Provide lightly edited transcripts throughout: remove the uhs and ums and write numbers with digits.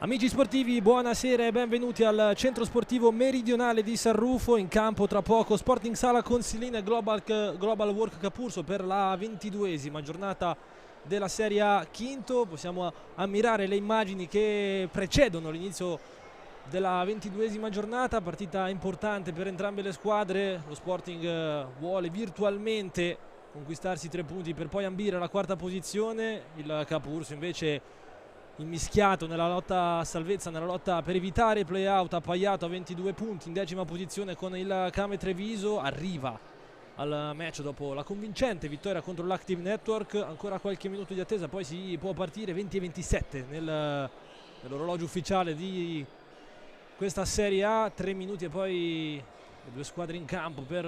Amici sportivi, buonasera e benvenuti al centro sportivo meridionale di San Rufo. In campo tra poco Sporting Sala Consilina e Global Work Capurso per la 22esima giornata della Serie A Quinto. Possiamo ammirare le immagini che precedono l'inizio della 22esima giornata, partita importante per entrambe le squadre. Lo Sporting vuole virtualmente conquistarsi 3 punti per poi ambire alla quarta posizione. Il Capurso invece immischiato nella lotta a salvezza, nella lotta per evitare il play-out, appaiato a 22 punti in 10ª posizione con il Came Treviso. Arriva al match dopo la convincente vittoria contro l'Active Network. Ancora qualche minuto di attesa, poi si può partire. 20:27 nell'orologio ufficiale di questa Serie A. 3 minuti e poi le due squadre in campo per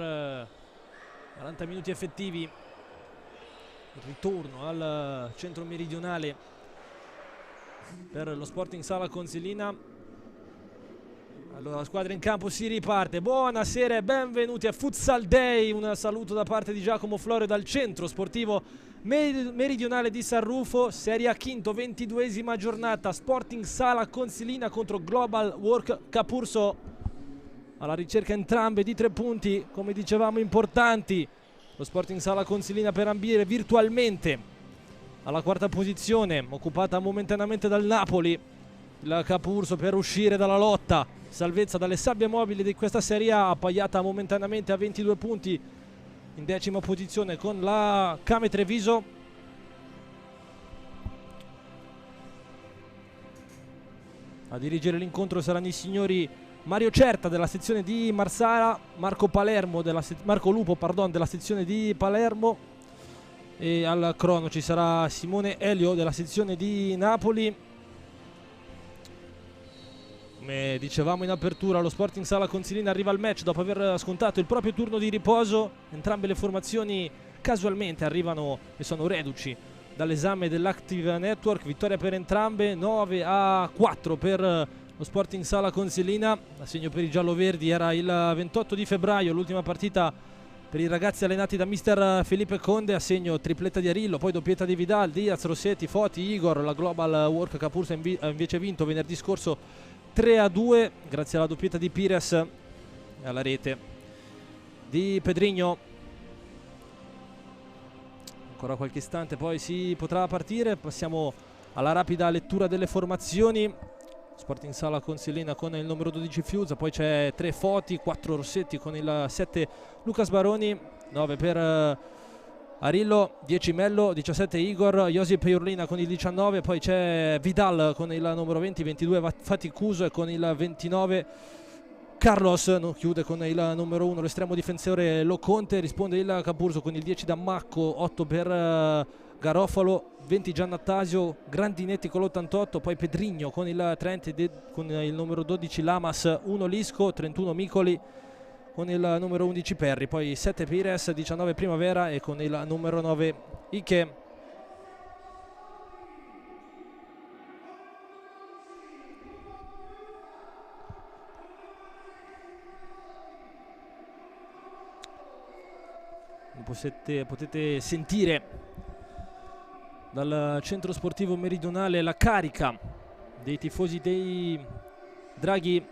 40 minuti effettivi. Il ritorno al centro meridionale per lo Sporting Sala Consilina. Allora la squadra in campo, si riparte. Buonasera e benvenuti a Futsal Day. Un saluto da parte di Giacomo Florio dal centro sportivo meridionale di San Rufo. Serie A Quinto, 22esima giornata. Sporting Sala Consilina contro Global Work Capurso. Alla ricerca entrambe di 3 punti, come dicevamo, importanti. Lo Sporting Sala Consilina per ambire virtualmente alla quarta posizione, occupata momentaneamente dal Napoli. Il Capurso per uscire dalla lotta, salvezza dalle sabbie mobili di questa Serie A, appaiata momentaneamente a 22 punti in 10ª posizione con la Came Treviso. A dirigere l'incontro saranno i signori Mario Certa della sezione di Marsala, Marco Lupo della sezione di Palermo, e al crono ci sarà Simone Elio della sezione di Napoli. Come dicevamo in apertura, lo Sporting Sala Consilina arriva al match dopo aver scontato il proprio turno di riposo. Entrambe le formazioni casualmente arrivano e sono reduci dall'esame dell'Active Network. Vittoria per entrambe, 9-4 per lo Sporting Sala Consilina. L'assegno per i gialloverdi era il 28 di febbraio, l'ultima partita per i ragazzi allenati da mister Felipe Conde. Assegno tripletta di Arillo, poi doppietta di Vidal, Diaz, Rossetti, Foti, Igor. La Global Work Capurso ha invece vinto venerdì scorso 3-2 grazie alla doppietta di Pires e alla rete di Pedrigno. Ancora qualche istante poi si potrà partire. Passiamo alla rapida lettura delle formazioni. Sporting Sala Consilina con il numero 12 Fiuza, poi c'è 3 Foti, 4 Rossetti con il 7 Lucas Baroni, 9 per Arillo, 10 Mello, 17 Igor, Josip Iurlina con il 19, poi c'è Vidal con il numero 20, 22 Faticuso e con il 29 Carlos. Non chiude con il numero 1 l'estremo difensore Loconte. Risponde il Capurso con il 10 Dammacco, 8 per Garofalo, 20 Giannattasio, Grandinetti con l'88, poi Pedrigno con il 30, con il numero 12 Lamas, 1 Lisco, 31 Micoli con il numero 11 Perri, poi 7 Pires, 19 Primavera e con il numero 9 Ike. Potete sentire dal centro sportivo meridionale la carica dei tifosi dei Draghi.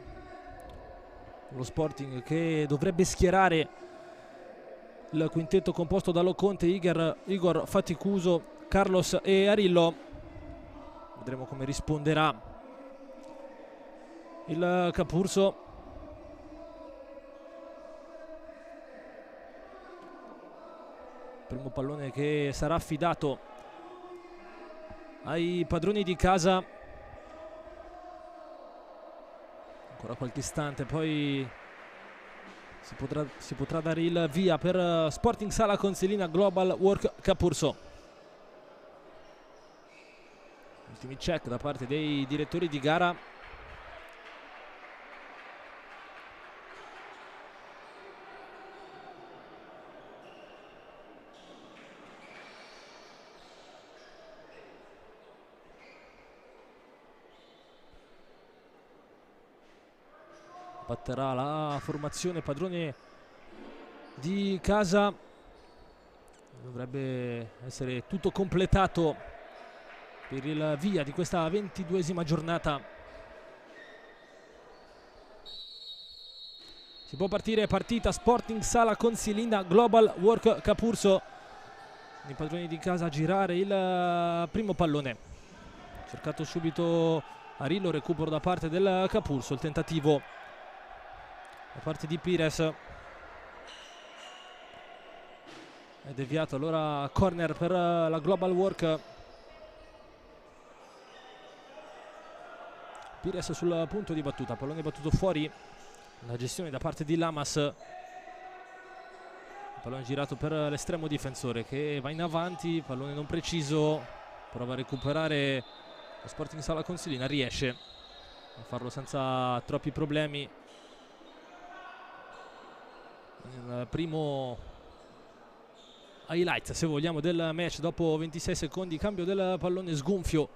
Lo Sporting che dovrebbe schierare il quintetto composto da Loconte, Igor, Faticuso, Carlos e Arillo. Vedremo come risponderà il Capurso. Primo pallone che sarà affidato ai padroni di casa. Ancora qualche istante, poi si potrà dare il via per Sporting Sala Consilina Global Work Capurso. Ultimi check da parte dei direttori di gara. Batterà la formazione padrone di casa. Dovrebbe essere tutto completato per il via di questa 22esima giornata Si può partire, partita Sporting Sala Consilina Global Work Capurso. I padroni di casa a girare il primo pallone. Cercato subito Arillo, recupero da parte del Capurso, il tentativo da parte di Pires. È deviato, allora corner per la Global Work. Pires sul punto di battuta, pallone battuto fuori. La gestione da parte di Lamas, il pallone girato per l'estremo difensore che va in avanti, pallone non preciso, prova a recuperare lo Sporting Sala Consilina, riesce a farlo senza troppi problemi. Il primo highlight, se vogliamo, del match dopo 26 secondi, cambio del pallone sgonfio,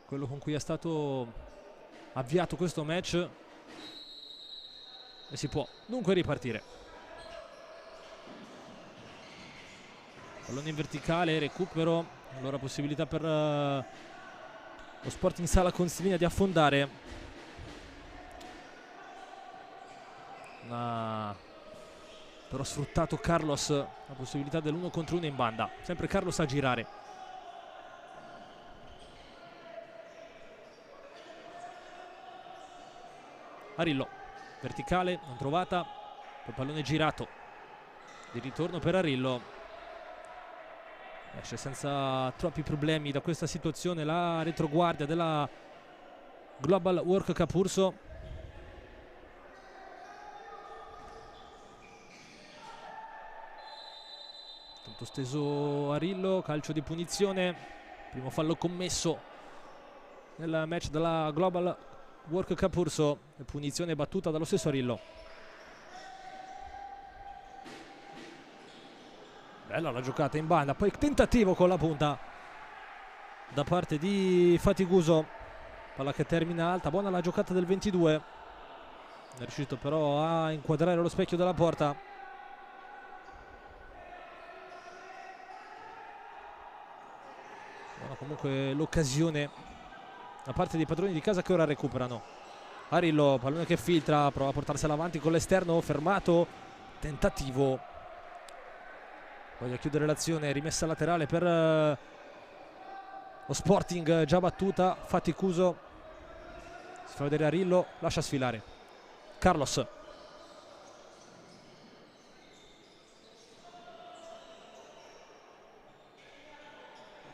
quello con cui è stato avviato questo match. E si può dunque ripartire. Pallone in verticale, recupero, allora possibilità per lo Sporting Sala Consilina di affondare. Però sfruttato Carlos, la possibilità dell'1 contro 1 in banda, sempre Carlos a girare. Arillo, verticale, non trovata, poi pallone girato, di ritorno per Arillo, esce senza troppi problemi da questa situazione la retroguardia della Global Work Capurso. Tanto steso Arillo, calcio di punizione, primo fallo commesso nel match della Global Work Capurso, punizione battuta dallo stesso Arillo. Bella la giocata in banda, poi tentativo con la punta da parte di Fatiguso, palla che termina alta, buona la giocata del 22, è riuscito però a inquadrare lo specchio della porta. Buona comunque l'occasione da parte dei padroni di casa che ora recuperano. Arillo, pallone che filtra, prova a portarsela avanti con l'esterno, fermato, tentativo, voglia chiudere l'azione, rimessa laterale per lo Sporting, già battuta, Faticuso, si fa vedere Arillo, lascia sfilare Carlos.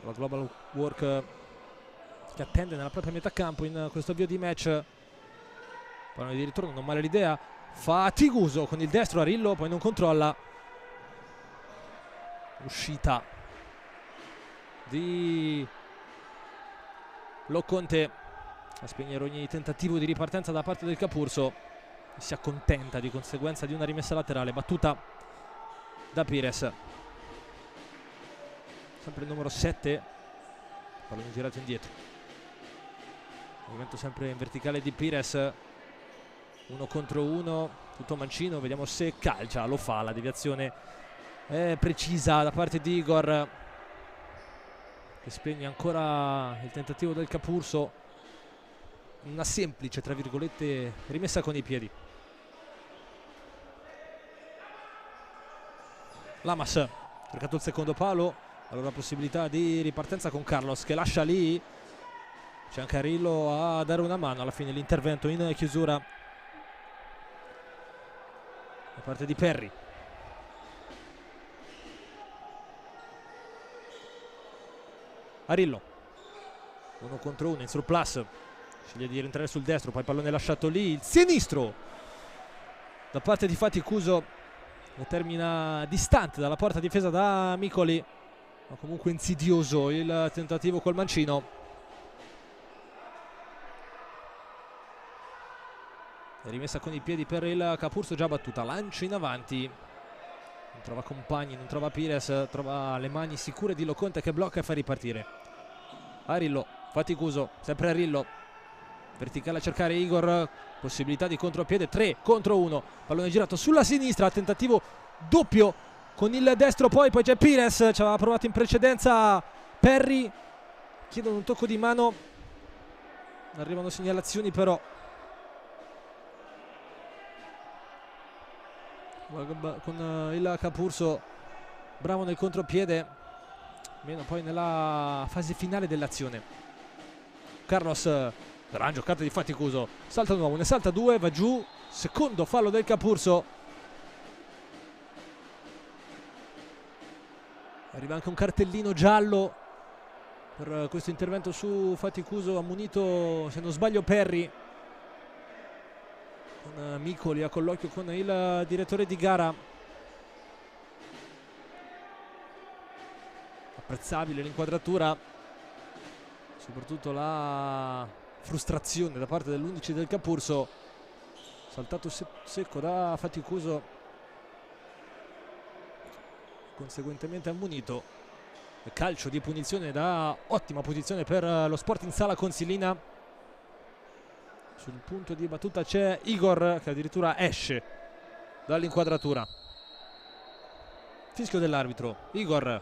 La Global Work che attende nella propria metà campo in questo avvio di match. Pallone di ritorno, non male l'idea, Fatiguso con il destro, Arillo poi non controlla, uscita di Loconte a spegnere ogni tentativo di ripartenza da parte del Capurso, si accontenta di conseguenza di una rimessa laterale battuta da Pires, sempre il numero 7, pallone girato indietro, movimento sempre in verticale di Pires, 1 contro 1, tutto mancino, vediamo se calcia, lo fa, la deviazione è precisa da parte di Igor che spegne ancora il tentativo del Capurso, una semplice tra virgolette rimessa con i piedi. Lamas, cercato il secondo palo, allora possibilità di ripartenza con Carlos che lascia lì, c'è anche Arillo a dare una mano, alla fine l'intervento in chiusura da parte di Perry. Arillo, 1 contro 1 in surplus, sceglie di rientrare sul destro, poi pallone lasciato lì, il sinistro da parte di Faticuso che termina distante dalla porta difesa da Micoli, ma comunque insidioso il tentativo col mancino. È rimessa con i piedi per il Capurso, già battuta, lancio in avanti, non trova compagni, non trova Pires, trova le mani sicure di Loconte che blocca e fa ripartire. Arillo, Faticuso, sempre Arillo, verticale a cercare Igor, possibilità di contropiede, 3 contro 1, pallone girato sulla sinistra, tentativo doppio con il destro, poi c'è Pires, ci aveva provato in precedenza Perry, chiedono un tocco di mano, arrivano segnalazioni però con il Capurso bravo nel contropiede, meno poi nella fase finale dell'azione. Carlos, gran giocata di Faticuso, salta un uomo, ne salta due, va giù, secondo fallo del Capurso. Arriva anche un cartellino giallo per questo intervento su Faticuso, ammonito se non sbaglio Perry, con Micoli a colloquio con il direttore di gara. Apprezzabile l'inquadratura, soprattutto la frustrazione da parte dell'11 del Capurso, saltato secco da Faticuso, conseguentemente ammonito. Calcio di punizione da ottima posizione per lo Sporting Sala Consilina. Sul punto di battuta c'è Igor che addirittura esce dall'inquadratura. Fischio dell'arbitro. Igor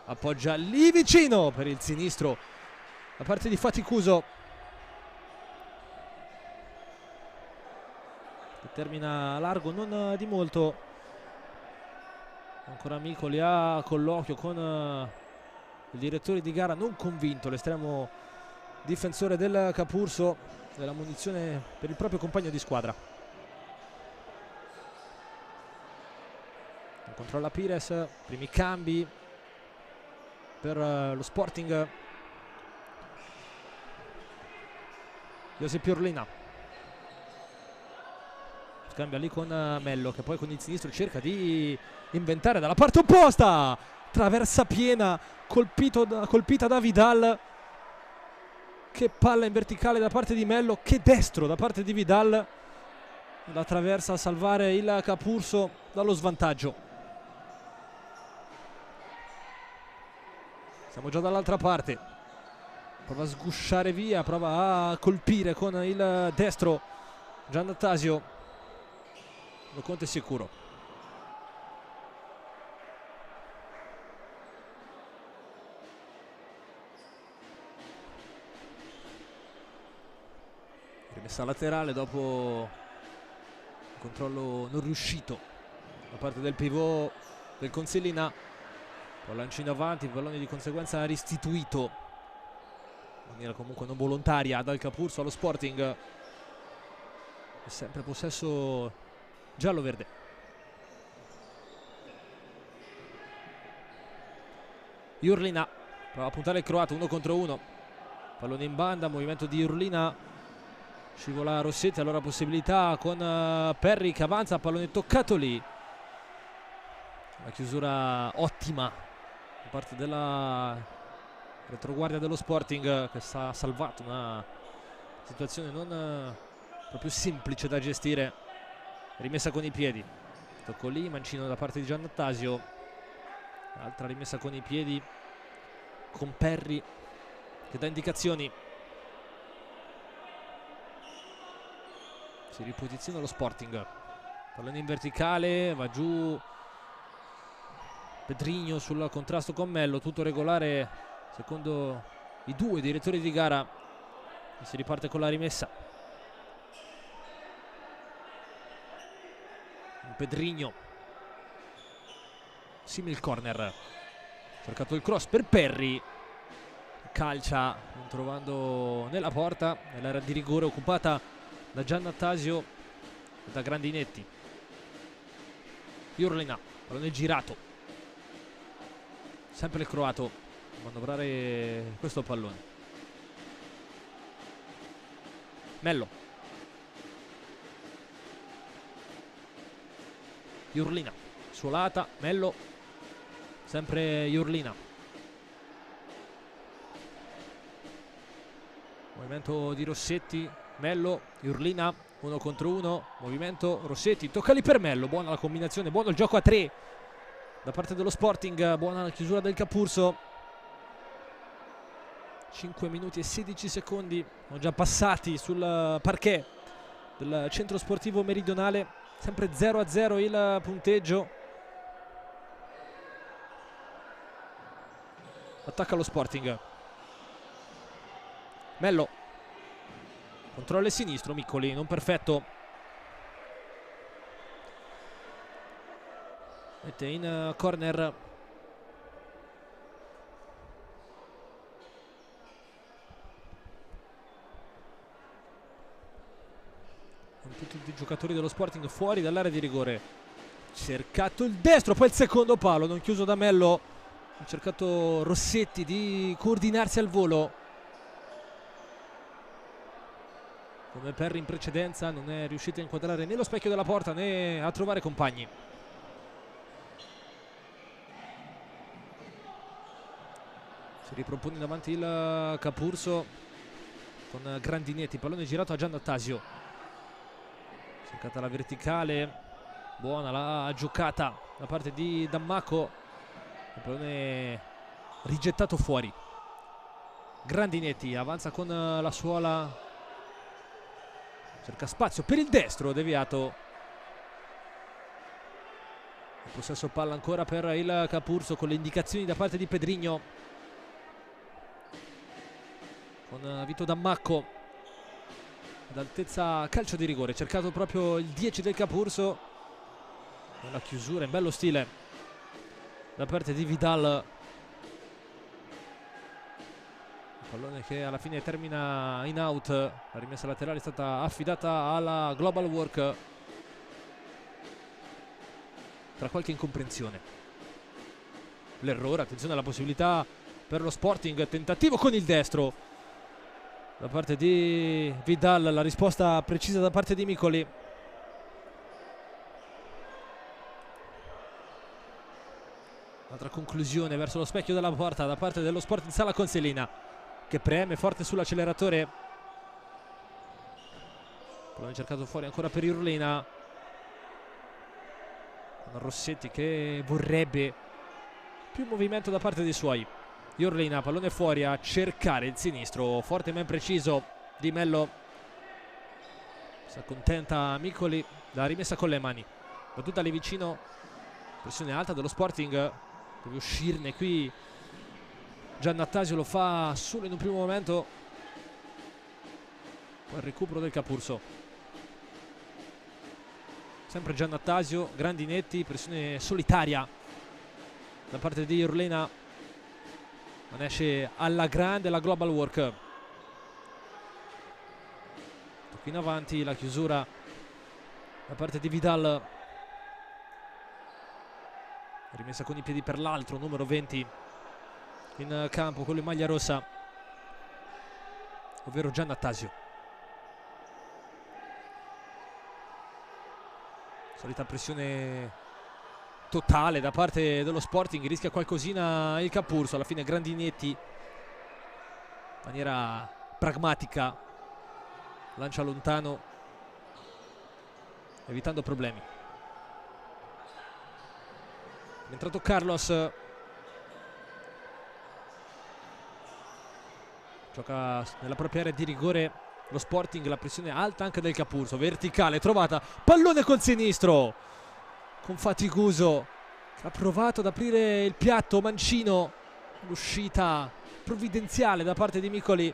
appoggia lì vicino per il sinistro da parte di Faticuso, che termina largo non di molto. Ancora Micoli a colloquio con il direttore di gara, non convinto l'estremo difensore del Capurso della munizione per il proprio compagno di squadra. Controlla Pires, primi cambi per lo Sporting. Josep Urlina scambia lì con Mello, che poi con il sinistro cerca di inventare dalla parte opposta, traversa piena, colpita da Vidal. Che palla in verticale da parte di Mello, che destro da parte di Vidal, la traversa a salvare il Capurso dallo svantaggio. Siamo già dall'altra parte, prova a sgusciare via, prova a colpire con il destro Giannattasio. Lo Conte è sicuro. Rimessa laterale dopo il controllo non riuscito da parte del pivot del Consilina. Poi lancino avanti, il pallone di conseguenza restituito in maniera comunque non volontaria dal Capurso allo Sporting. È sempre possesso giallo-verde. Urlina prova a puntare il croato, 1 contro 1, pallone in banda, movimento di Urlina, scivola Rossetti, allora possibilità con Perry che avanza, pallone toccato lì. La chiusura ottima da parte della retroguardia dello Sporting, che sta salvato una situazione non proprio semplice da gestire. Rimessa con i piedi, tocco lì, mancino da parte di Giannattasio, altra rimessa con i piedi con Perry che dà indicazioni. Si riposiziona lo Sporting, pallone in verticale, va giù Pedrinho sul contrasto con Mello, tutto regolare secondo i due direttori di gara. E si riparte con la rimessa. Pedrinho, simil corner, cercato il cross per Perry, calcia non trovando nella porta, nell'area di rigore occupata da Giannattasio e da Grandinetti. Urlina, pallone girato, sempre il croato a manovrare questo pallone. Mello, Urlina, suolata, Mello, sempre Urlina. Movimento di Rossetti, Mello, Urlina, 1 contro 1, movimento Rossetti, tocca lì per Mello, buona la combinazione, buono il gioco a 3 da parte dello Sporting, buona la chiusura del Capurso. 5 minuti e 16 secondi sono già passati sul parquet del Centro Sportivo Meridionale. Sempre 0-0 il punteggio. Attacca lo Sporting. Mello, controlla il sinistro, Miccoli, non perfetto. mette in corner. Tutti i giocatori dello Sporting fuori dall'area di rigore. Cercato il destro, poi il secondo palo non chiuso da Mello. Ha cercato Rossetti di coordinarsi al volo. Come Perry in precedenza non è riuscito a inquadrare né lo specchio della porta né a trovare compagni. Si ripropone davanti il Capurso con Grandinetti, pallone girato a Giannattasio. Cercata la verticale, buona la giocata da parte di Dammacco, il pallone rigettato fuori. Grandinetti avanza con la suola, cerca spazio per il destro, deviato. Il possesso palla ancora per il Capurso con le indicazioni da parte di Pedrigno, con Vito Dammacco ad altezza calcio di rigore, cercato proprio il 10 del Capurso. La chiusura in bello stile da parte di Vidal, il pallone che alla fine termina in out. La rimessa laterale è stata affidata alla Global Work, tra qualche incomprensione. L'errore, attenzione alla possibilità per lo Sporting, tentativo con il destro da parte di Vidal, la risposta precisa da parte di Micoli. Altra conclusione verso lo specchio della porta da parte dello Sporting Sala Consilina, che preme forte sull'acceleratore. Pallone cercato fuori ancora per Iurlina, con Rossetti che vorrebbe più movimento da parte dei suoi. Iurlina, pallone fuori a cercare il sinistro, forte ben preciso di Mello. Si accontenta Micoli, la rimessa con le mani, battuta lì vicino, pressione alta dello Sporting, deve uscirne qui Giannattasio, lo fa solo in un primo momento. Poi il recupero del Capurso, sempre Giannattasio, Grandinetti, pressione solitaria da parte di Iurlina. Non esce alla grande la Global Work. Qui in avanti la chiusura da parte di Vidal, rimessa con i piedi per l'altro, numero 20 in campo, quello in maglia rossa, ovvero Giannattasio. Solita pressione totale da parte dello Sporting, rischia qualcosina il Capurso. Alla fine Grandinetti in maniera pragmatica lancia lontano, evitando problemi. È entrato Carlos, gioca nella propria area di rigore lo Sporting, la pressione alta anche del Capurso, verticale trovata, pallone col sinistro con Faticuso, che ha provato ad aprire il piatto. Mancino, l'uscita provvidenziale da parte di Micoli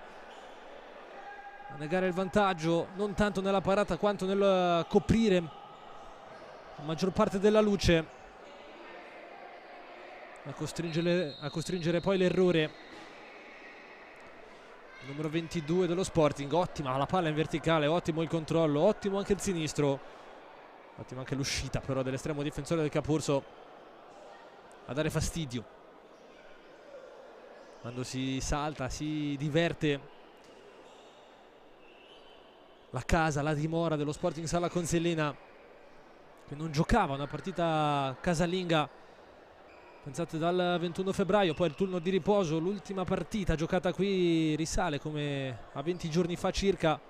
a negare il vantaggio, non tanto nella parata quanto nel coprire la maggior parte della luce, a costringere poi l'errore. Numero 22 dello Sporting, ottima la palla in verticale, ottimo il controllo, ottimo anche il sinistro, ottima anche l'uscita però dell'estremo difensore del Capurso a dare fastidio quando si salta, si diverte. La casa, la dimora dello Sporting Sala Consilina, che non giocava una partita casalinga, pensate, dal 21 febbraio, poi il turno di riposo. L'ultima partita giocata qui risale come a 20 giorni fa circa,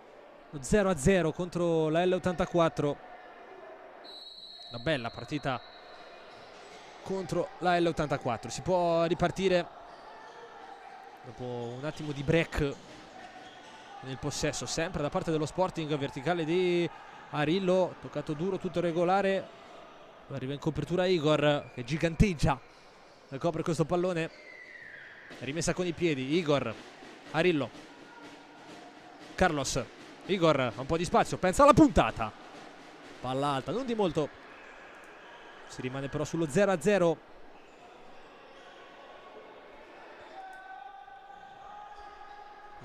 lo 0-0 contro la L84. Una bella partita contro la L84. Si può ripartire dopo un attimo di break nel possesso, sempre da parte dello Sporting, verticale di Arillo, toccato duro, tutto regolare. Arriva in copertura Igor, che giganteggia e copre questo pallone. Rimessa con i piedi Igor, Arillo, Carlos, Igor ha un po' di spazio, pensa alla puntata, palla alta, non di molto, Si rimane però sullo 0-0.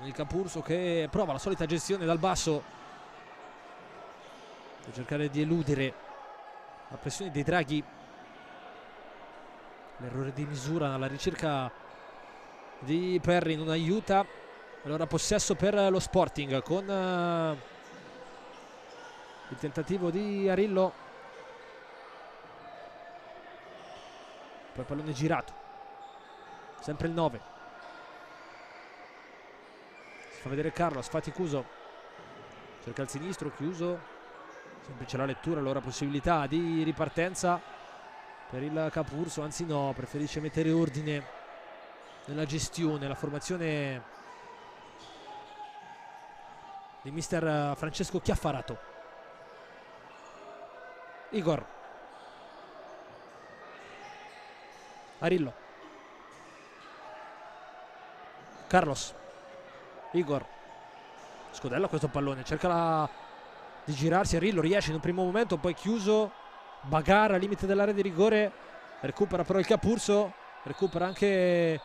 Il Capurso che prova la solita gestione dal basso per cercare di eludere la pressione dei Draghi. L'errore di misura alla ricerca di Perry non aiuta. Allora possesso per lo Sporting con il tentativo di Arillo. Poi pallone girato, sempre il 9. Si fa vedere Carlos, Faticuso cerca il sinistro, chiuso, semplice la lettura. Allora possibilità di ripartenza per il Capurso, anzi no, preferisce mettere ordine nella gestione, la formazione di mister Francesco Chiaffarato. Igor, Arillo, Carlos, Igor, scodella questo pallone, cerca di girarsi. Arillo riesce in un primo momento, poi chiuso, bagarra al limite dell'area di rigore, recupera però il Capurso, recupera anche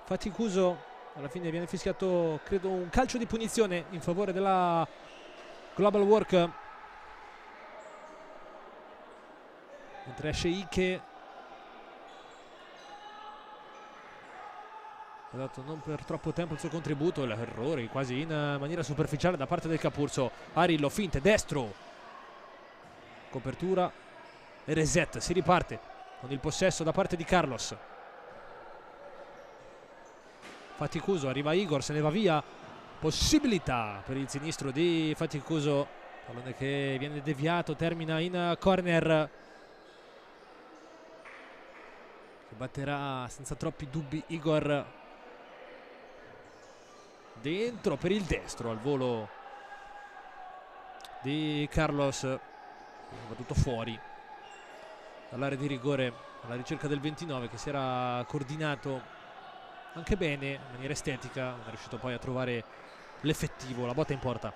Faticuso. Alla fine viene fischiato, credo, un calcio di punizione in favore della Global Work, mentre esce Ike. Ha dato non per troppo tempo il suo contributo, l'errore quasi in maniera superficiale da parte del Capurso. Arillo, finte, destro, copertura e reset. Si riparte con il possesso da parte di Carlos. Faticuso, arriva Igor, se ne va via. Possibilità per il sinistro di Faticuso, pallone che viene deviato, termina in corner, che batterà senza troppi dubbi Igor. Dentro per il destro, al volo di Carlos, battuto fuori dall'area di rigore alla ricerca del 29, che si era coordinato anche bene in maniera estetica, non è riuscito poi a trovare l'effettivo, la botta in porta.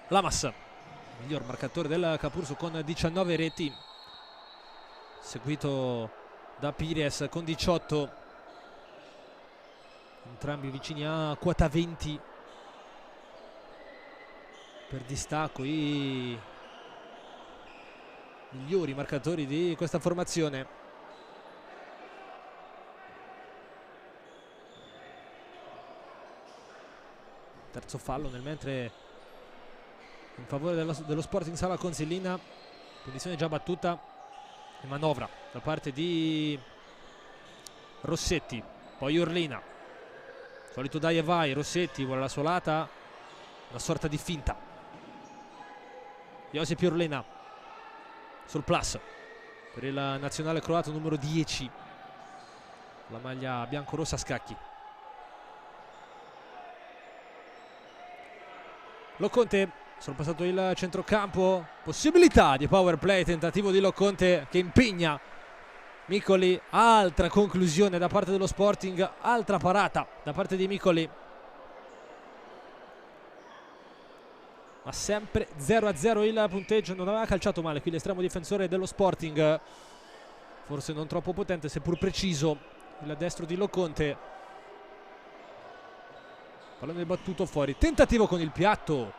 Lamas, miglior marcatore del Capurso con 19 reti, seguito da Pires con 18, entrambi vicini a quota 20 per distacco, i migliori marcatori di questa formazione. Terzo fallo nel mentre in favore dello Sporting Sala Consilina, punizione già battuta e manovra da parte di Rossetti. Poi Urlina, solito dai e vai, Rossetti vuole la solata, una sorta di finta. Josip Urlina sul plus per il nazionale croato numero 10, la maglia biancorossa a scacchi. Loconte, sorpassato il centrocampo, possibilità di power play, tentativo di Loconte che impegna Micoli, altra conclusione da parte dello Sporting, altra parata da parte di Micoli, ma sempre 0-0 il punteggio. Non aveva calciato male qui l'estremo difensore dello Sporting, forse non troppo potente seppur preciso il destro di Loconte. Pallone battuto fuori, tentativo con il piatto,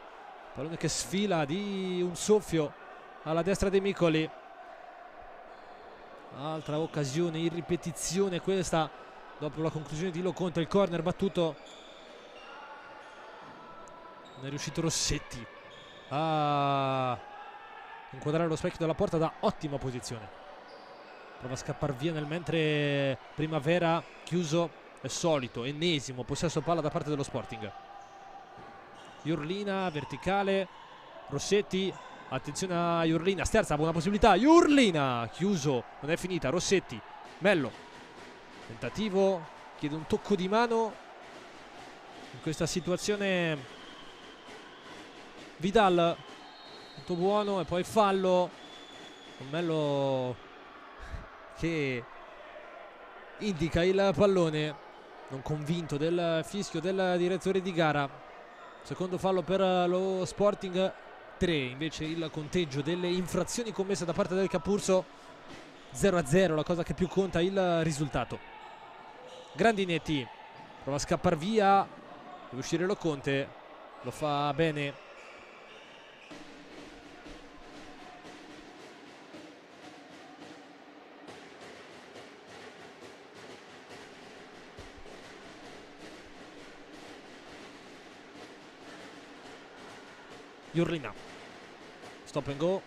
pallone che sfila di un soffio alla destra dei Micoli. Altra occasione in ripetizione questa dopo la conclusione di Loconte. Il corner battuto, non è riuscito Rossetti a inquadrare lo specchio della porta da ottima posizione. Prova a scappare via nel mentre Primavera, chiuso, è solito, ennesimo possesso palla da parte dello Sporting. Urlina, verticale, Rossetti, attenzione a Urlina, sterza, buona possibilità, Urlina, chiuso, non è finita, Rossetti, Mello, tentativo, chiede un tocco di mano, in questa situazione Vidal, tutto buono, e poi fallo, con Mello che indica il pallone, non convinto del fischio del direttore di gara. Secondo fallo per lo Sporting 3 invece il conteggio delle infrazioni commesse da parte del Capurso. 0-0, la cosa che più conta, il risultato. Grandinetti prova a scappare via, deve uscire Loconte, lo fa bene. Jurlina, stop and go,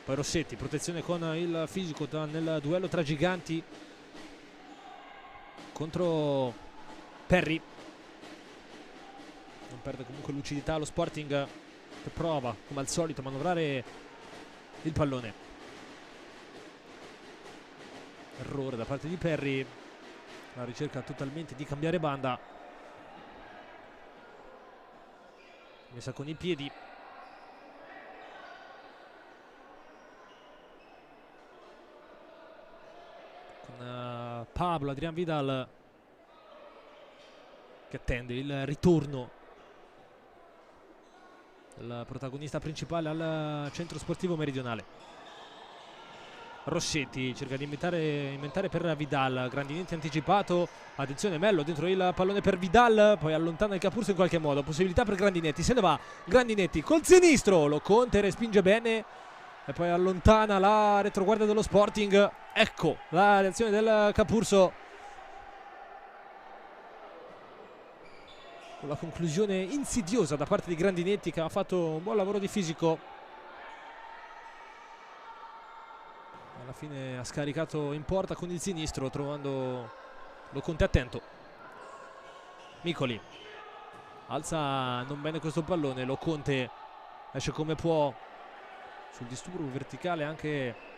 poi Rossetti, protezione con il fisico nel duello tra giganti contro Perry. Non perde comunque lucidità lo Sporting, che prova come al solito a manovrare il pallone. Errore da parte di Perry, la ricerca totalmente di cambiare banda, messa con i piedi. Pablo Adrián Vidal che attende il ritorno del protagonista principale al centro sportivo meridionale. Rossetti cerca di inventare per Vidal, Grandinetti anticipato, attenzione Mello dentro il pallone per Vidal, poi allontana il Capurso in qualche modo, possibilità per Grandinetti, se ne va Grandinetti col sinistro, lo Conte respinge bene e poi allontana la retroguardia dello Sporting. Ecco la reazione del Capurso con la conclusione insidiosa da parte di Grandinetti, che ha fatto un buon lavoro di fisico. Alla fine ha scaricato in porta con il sinistro, trovando Loconte attento. Micoli alza non bene questo pallone, Loconte esce come può sul disturbo verticale anche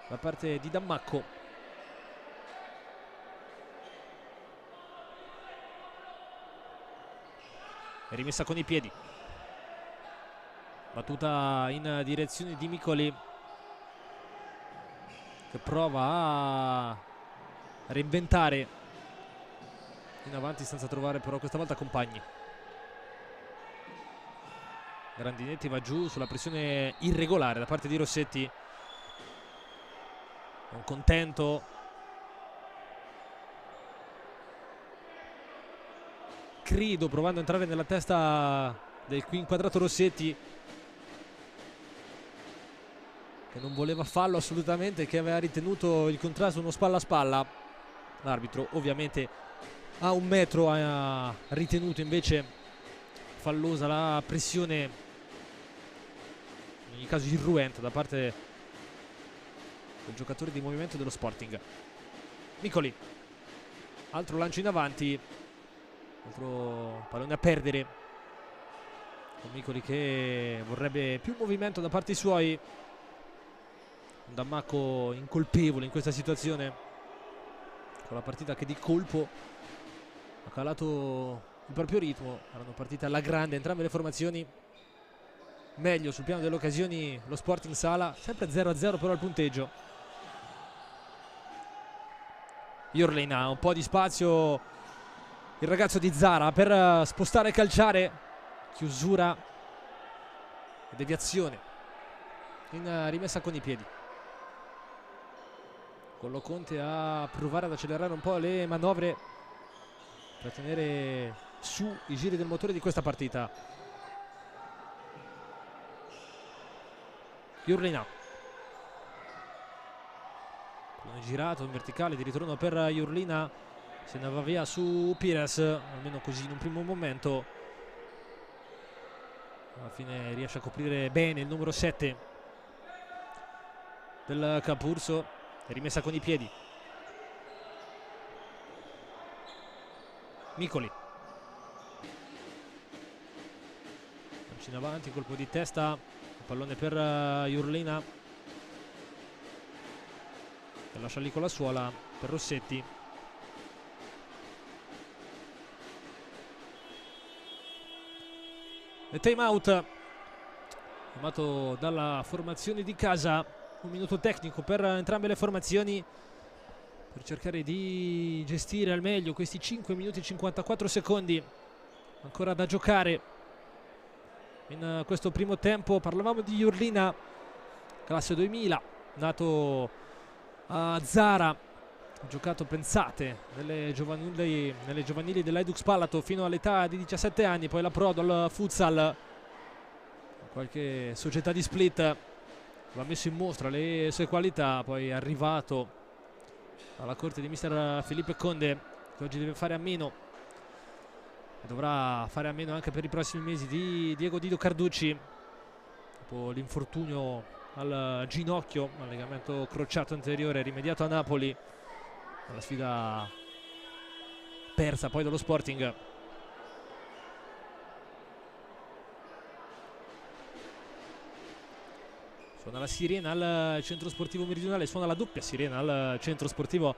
da parte di Dammacco. È rimessa con i piedi, battuta in direzione di Micoli, che prova a reinventare in avanti senza trovare però questa volta compagni. Grandinetti va giù sulla pressione irregolare da parte di Rossetti, non contento, credo provando a entrare nella testa del qui inquadrato Rossetti, che non voleva fallo assolutamente, che aveva ritenuto il contrasto uno spalla a spalla. L'arbitro ovviamente a 1 metro ha ritenuto invece fallosa la pressione, in ogni caso irruente, da parte del giocatore di movimento dello Sporting. Micoli, altro lancio in avanti, altro pallone a perdere, con Micoli che vorrebbe più movimento da parte suoi. Dammacco incolpevole in questa situazione, con la partita che di colpo ha calato il proprio ritmo. Erano partite alla grande entrambe le formazioni, meglio sul piano delle occasioni lo Sporting Sala, sempre 0-0 però il punteggio. Jurlina, un po' di spazio il ragazzo di Zara per spostare e calciare, chiusura e deviazione in rimessa con i piedi. Con Loconte a provare ad accelerare un po' le manovre per tenere su i giri del motore di questa partita. Jurlina, pallone girato in verticale di ritorno per Jurlina, se ne va via su Pires, almeno così in un primo momento. Alla fine riesce a coprire bene il numero 7 del Capurso. Rimessa con i piedi. Micoli, in avanti, colpo di testa, pallone per Jurlina, che lascia lì con la suola per Rossetti. E time out chiamato dalla formazione di casa, un minuto tecnico per entrambe le formazioni per cercare di gestire al meglio questi 5 minuti e 54 secondi ancora da giocare. in questo primo tempo. Parlavamo di Jurlina, classe 2000, nato a Zara, ha giocato, pensate, nelle giovanili dell'Hajduk Spalato fino all'età di 17 anni, poi l'approdo al futsal, qualche società di Split va messo in mostra le sue qualità, poi è arrivato alla corte di mister Filippo Conde, che oggi deve fare a meno e dovrà fare a meno anche per i prossimi mesi di Diego Dido Carducci dopo l'infortunio al ginocchio, al legamento crociato anteriore rimediato a Napoli, la sfida persa poi dallo Sporting. Suona la sirena al centro sportivo meridionale, suona la doppia sirena al centro sportivo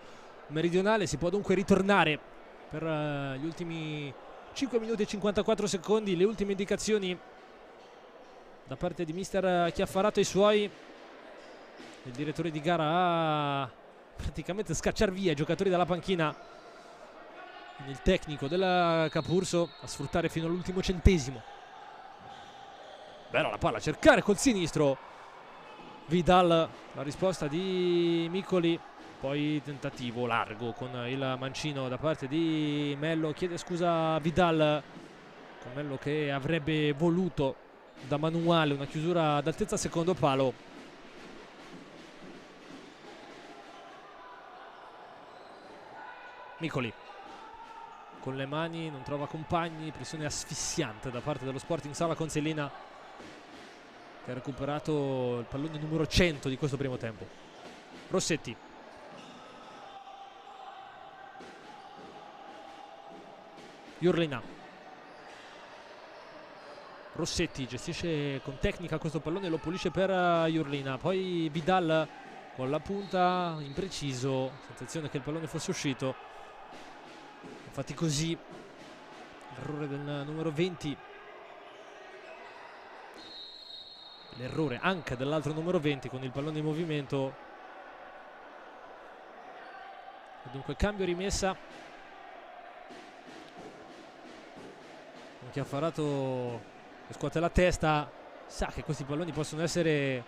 meridionale. Si può dunque ritornare per gli ultimi 5 minuti e 54 secondi. Le ultime indicazioni da parte di mister Chiaffarato e i suoi. Il direttore di gara a praticamente scacciar via i giocatori dalla panchina, il tecnico del Capurso a sfruttare fino all'ultimo centesimo. Bella la palla a cercare col sinistro Vidal, la risposta di Micoli, poi tentativo largo con il mancino da parte di Mello, chiede scusa a Vidal, con Mello che avrebbe voluto da manuale una chiusura ad altezza secondo palo. Micoli con le mani, non trova compagni, pressione asfissiante da parte dello Sporting Sala Consilina, che ha recuperato il pallone numero 100 di questo primo tempo. Rossetti, Jurlina, Rossetti gestisce con tecnica questo pallone, lo pulisce per Jurlina, poi Vidal con la punta, impreciso, sensazione che il pallone fosse uscito, infatti così l'errore del numero 20, l'errore anche dell'altro numero 20 con il pallone in movimento. E dunque cambio, rimessa. Chiaffarato che scuote la testa, sa che questi palloni possono essere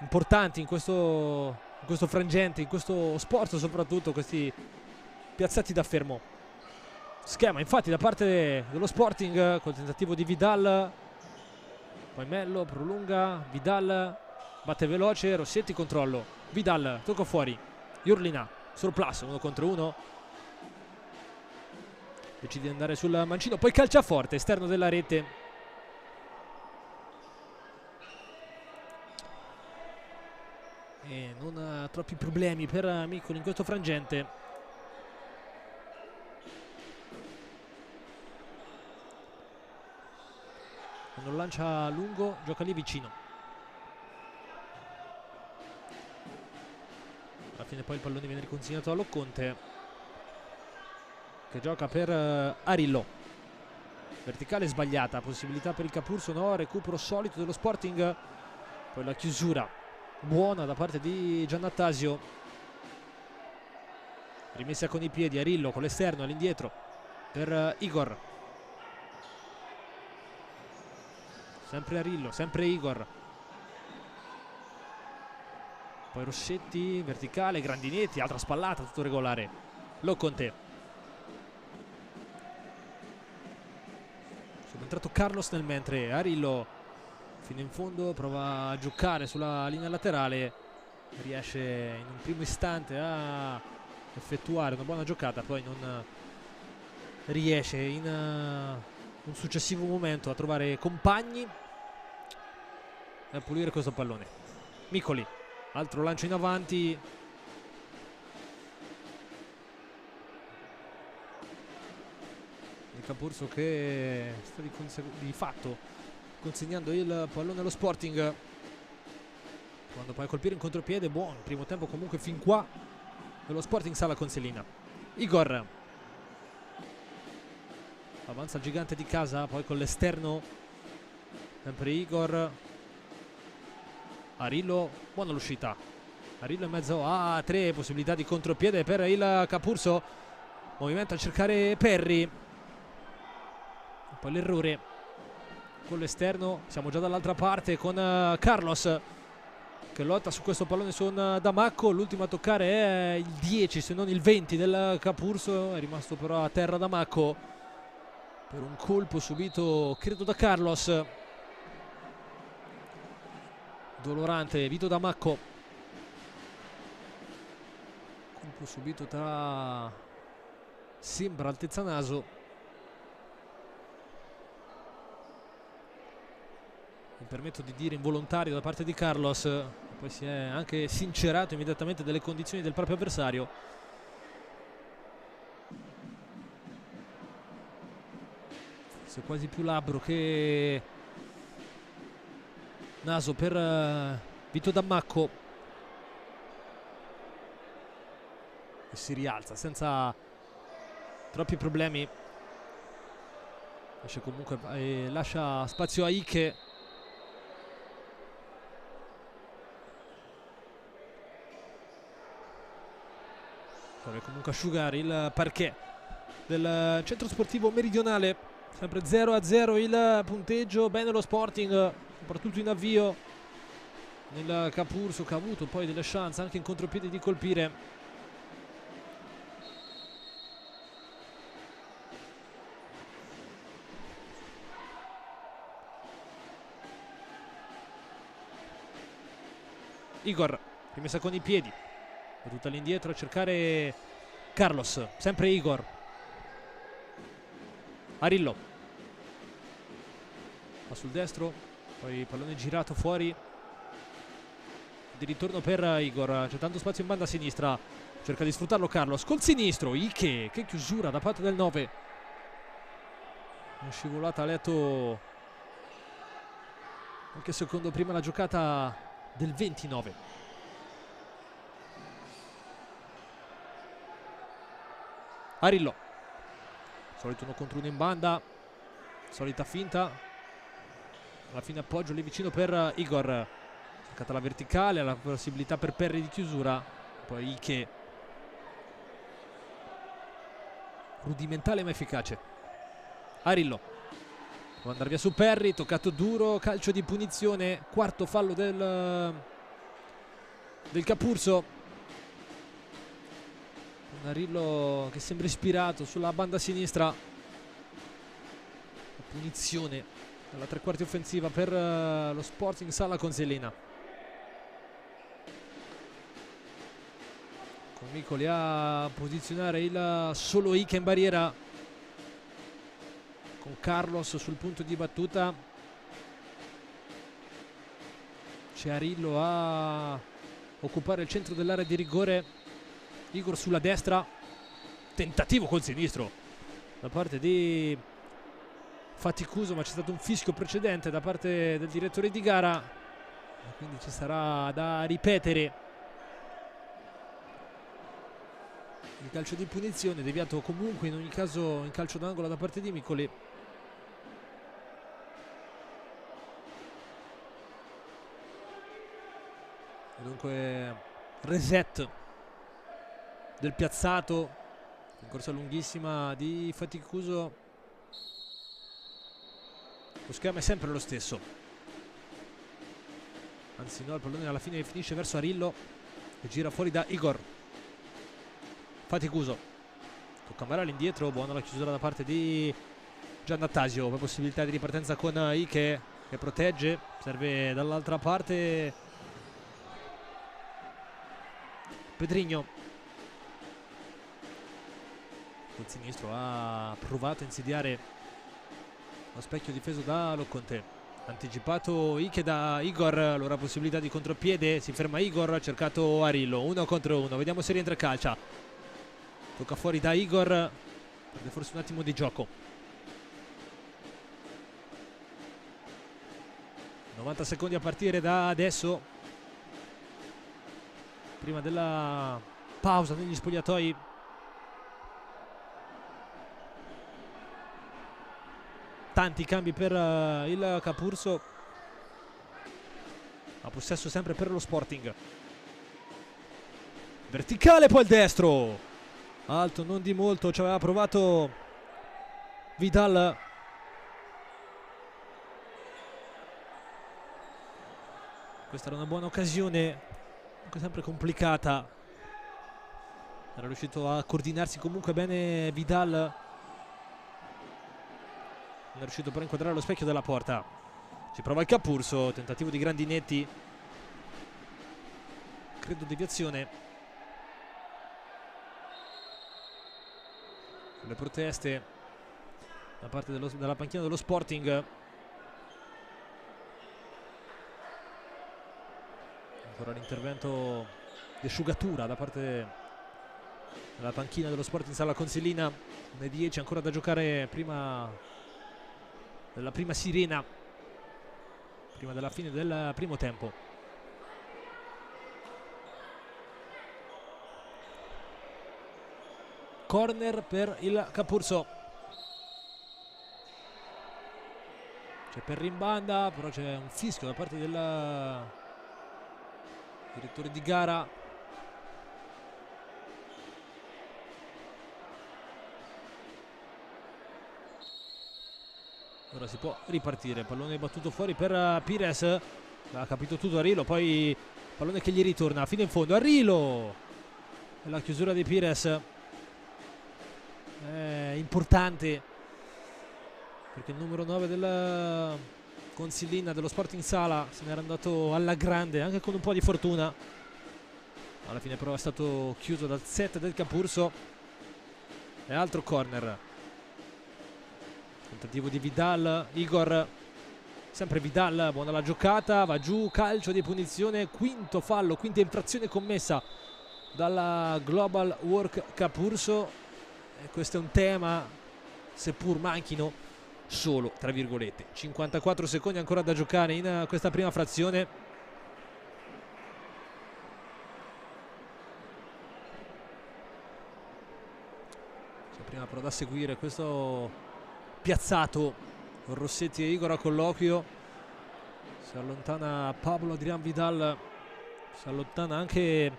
importanti in questo frangente, in questo sport soprattutto, questi piazzati da fermo. Schema infatti da parte dello Sporting col tentativo di Vidal, poi Mello prolunga, Vidal batte veloce, Rossetti controllo, Vidal tocca fuori, Jurlina surplus 1 contro 1, decide di andare sul mancino, poi calcia forte esterno della rete. E non ha troppi problemi per Micoli in questo frangente. Quando lancia lungo gioca lì vicino. Alla fine poi il pallone viene riconsegnato a Locconte, che gioca per Arillo. Verticale sbagliata, possibilità per il Capurso, no, recupero solito dello Sporting. Poi la chiusura buona da parte di Giannattasio, rimessa con i piedi, Arillo con l'esterno all'indietro per Igor, sempre Arillo, sempre Igor, poi Rossetti, verticale, Grandinetti, altra spallata, tutto regolare. Locconte, subentrato Carlos nel mentre, Arillo fino in fondo prova a giocare sulla linea laterale, riesce in un primo istante a effettuare una buona giocata, poi non riesce in un successivo momento a trovare compagni e a pulire questo pallone. Micoli, altro lancio in avanti, il Capurso che sta di fatto consegnando il pallone allo Sporting, quando poi a colpire in contropiede. Buon primo tempo comunque fin qua dello Sporting Sala Consilina. Igor avanza il gigante di casa, poi con l'esterno sempre Igor, Arillo, buona l'uscita, Arillo in mezzo a 3, possibilità di contropiede per il Capurso, movimento a cercare Perri, poi l'errore con l'esterno. Siamo già dall'altra parte con Carlos che lotta su questo pallone su Damacco. L'ultimo a toccare è il 10 se non il 20 del Capurso. È rimasto però a terra Damacco per un colpo subito credo da Carlos. Dolorante Vito Damacco, colpo subito tra sembra altezza naso. Mi permetto di dire involontario da parte di Carlos, poi si è anche sincerato immediatamente delle condizioni del proprio avversario. Forse quasi più labbro che naso per Vito Damacco, e si rialza senza troppi problemi. Lascia spazio a Ike. Deve comunque asciugare il parquet del centro sportivo meridionale. Sempre 0-0 il punteggio. Bene lo Sporting, soprattutto in avvio, nel Capurso, che ha avuto poi delle chance anche in contropiede di colpire. Igor, rimessa con i piedi, tutta all'indietro a cercare Carlos, sempre Igor. Arillo va sul destro, poi pallone girato fuori di ritorno per Igor. C'è tanto spazio in banda a sinistra, cerca di sfruttarlo Carlos col sinistro. Ike, che chiusura da parte del 9, una scivolata a letto qualche secondo prima la giocata del 29. Arillo, solito 1 contro 1 in banda, solita finta, alla fine appoggio lì vicino per Igor, cercata la verticale, la possibilità per Perry di chiusura, poi Ike, rudimentale ma efficace. Arillo può andare via su Perry, toccato duro, calcio di punizione, quarto fallo del Capurso. Arillo che sembra ispirato sulla banda sinistra. La punizione dalla tre quarti offensiva per lo Sporting Sala Consilina. Con Micoli a posizionare il solo Ike in barriera, con Carlos sul punto di battuta. C'è Arillo a occupare il centro dell'area di rigore. Igor sulla destra, tentativo col sinistro da parte di Faticuso, ma c'è stato un fischio precedente da parte del direttore di gara, quindi ci sarà da ripetere il calcio di punizione, deviato comunque in ogni caso in calcio d'angolo da parte di Micoli. Dunque reset del piazzato in corsa lunghissima di Faticuso. Lo schema è sempre lo stesso, anzi no, il pallone alla fine finisce verso Arillo che gira fuori da Igor. Faticuso tocca andare all'indietro, buona la chiusura da parte di Giannattasio, poi possibilità di ripartenza con Ike che protegge, serve dall'altra parte Pedrigno. Col sinistro ha provato a insidiare lo specchio difeso da Loconte, anticipato Ike da Igor, allora possibilità di contropiede, si ferma Igor, ha cercato Arillo, 1 contro 1, vediamo se rientra calcia, tocca fuori da Igor, perde forse un attimo di gioco. 90 secondi a partire da adesso, prima della pausa negli spogliatoi. Tanti cambi per il Capurso, a possesso sempre per lo Sporting. Verticale, poi il destro alto, non di molto, ci aveva provato Vidal, Questa era una buona occasione, sempre complicata. Era riuscito a coordinarsi comunque bene Vidal. Non è riuscito però a inquadrare lo specchio della porta. Ci prova il Capurso, tentativo di Grandinetti. Credo deviazione. Le proteste da parte della panchina dello Sporting. Ancora l'intervento di asciugatura da parte della panchina dello Sporting Sala Consilina. Nei 10 ancora da giocare prima della prima sirena, prima della fine del primo tempo. Corner per il Capurso. C'è Perry in banda, però c'è un fischio da parte del direttore di gara. Ora si può ripartire, pallone battuto fuori per Pires, ha capito tutto Arilo, poi pallone che gli ritorna fino in fondo, Arilo, e la chiusura di Pires è importante perché il numero 9 del Consilina, dello Sporting Sala, se n'era andato alla grande anche con un po' di fortuna. Alla fine però è stato chiuso dal set del Capurso. E altro corner, tentativo di Vidal, Igor, sempre Vidal, buona la giocata, va giù, calcio di punizione, quinto fallo, quinta infrazione commessa dalla Global Work Capurso. E questo è un tema, seppur manchino solo tra virgolette 54 secondi ancora da giocare in questa prima frazione. Prima però da seguire questo piazzato Rossetti e Igor a colloquio. Si allontana Pablo Adrián Vidal, si allontana anche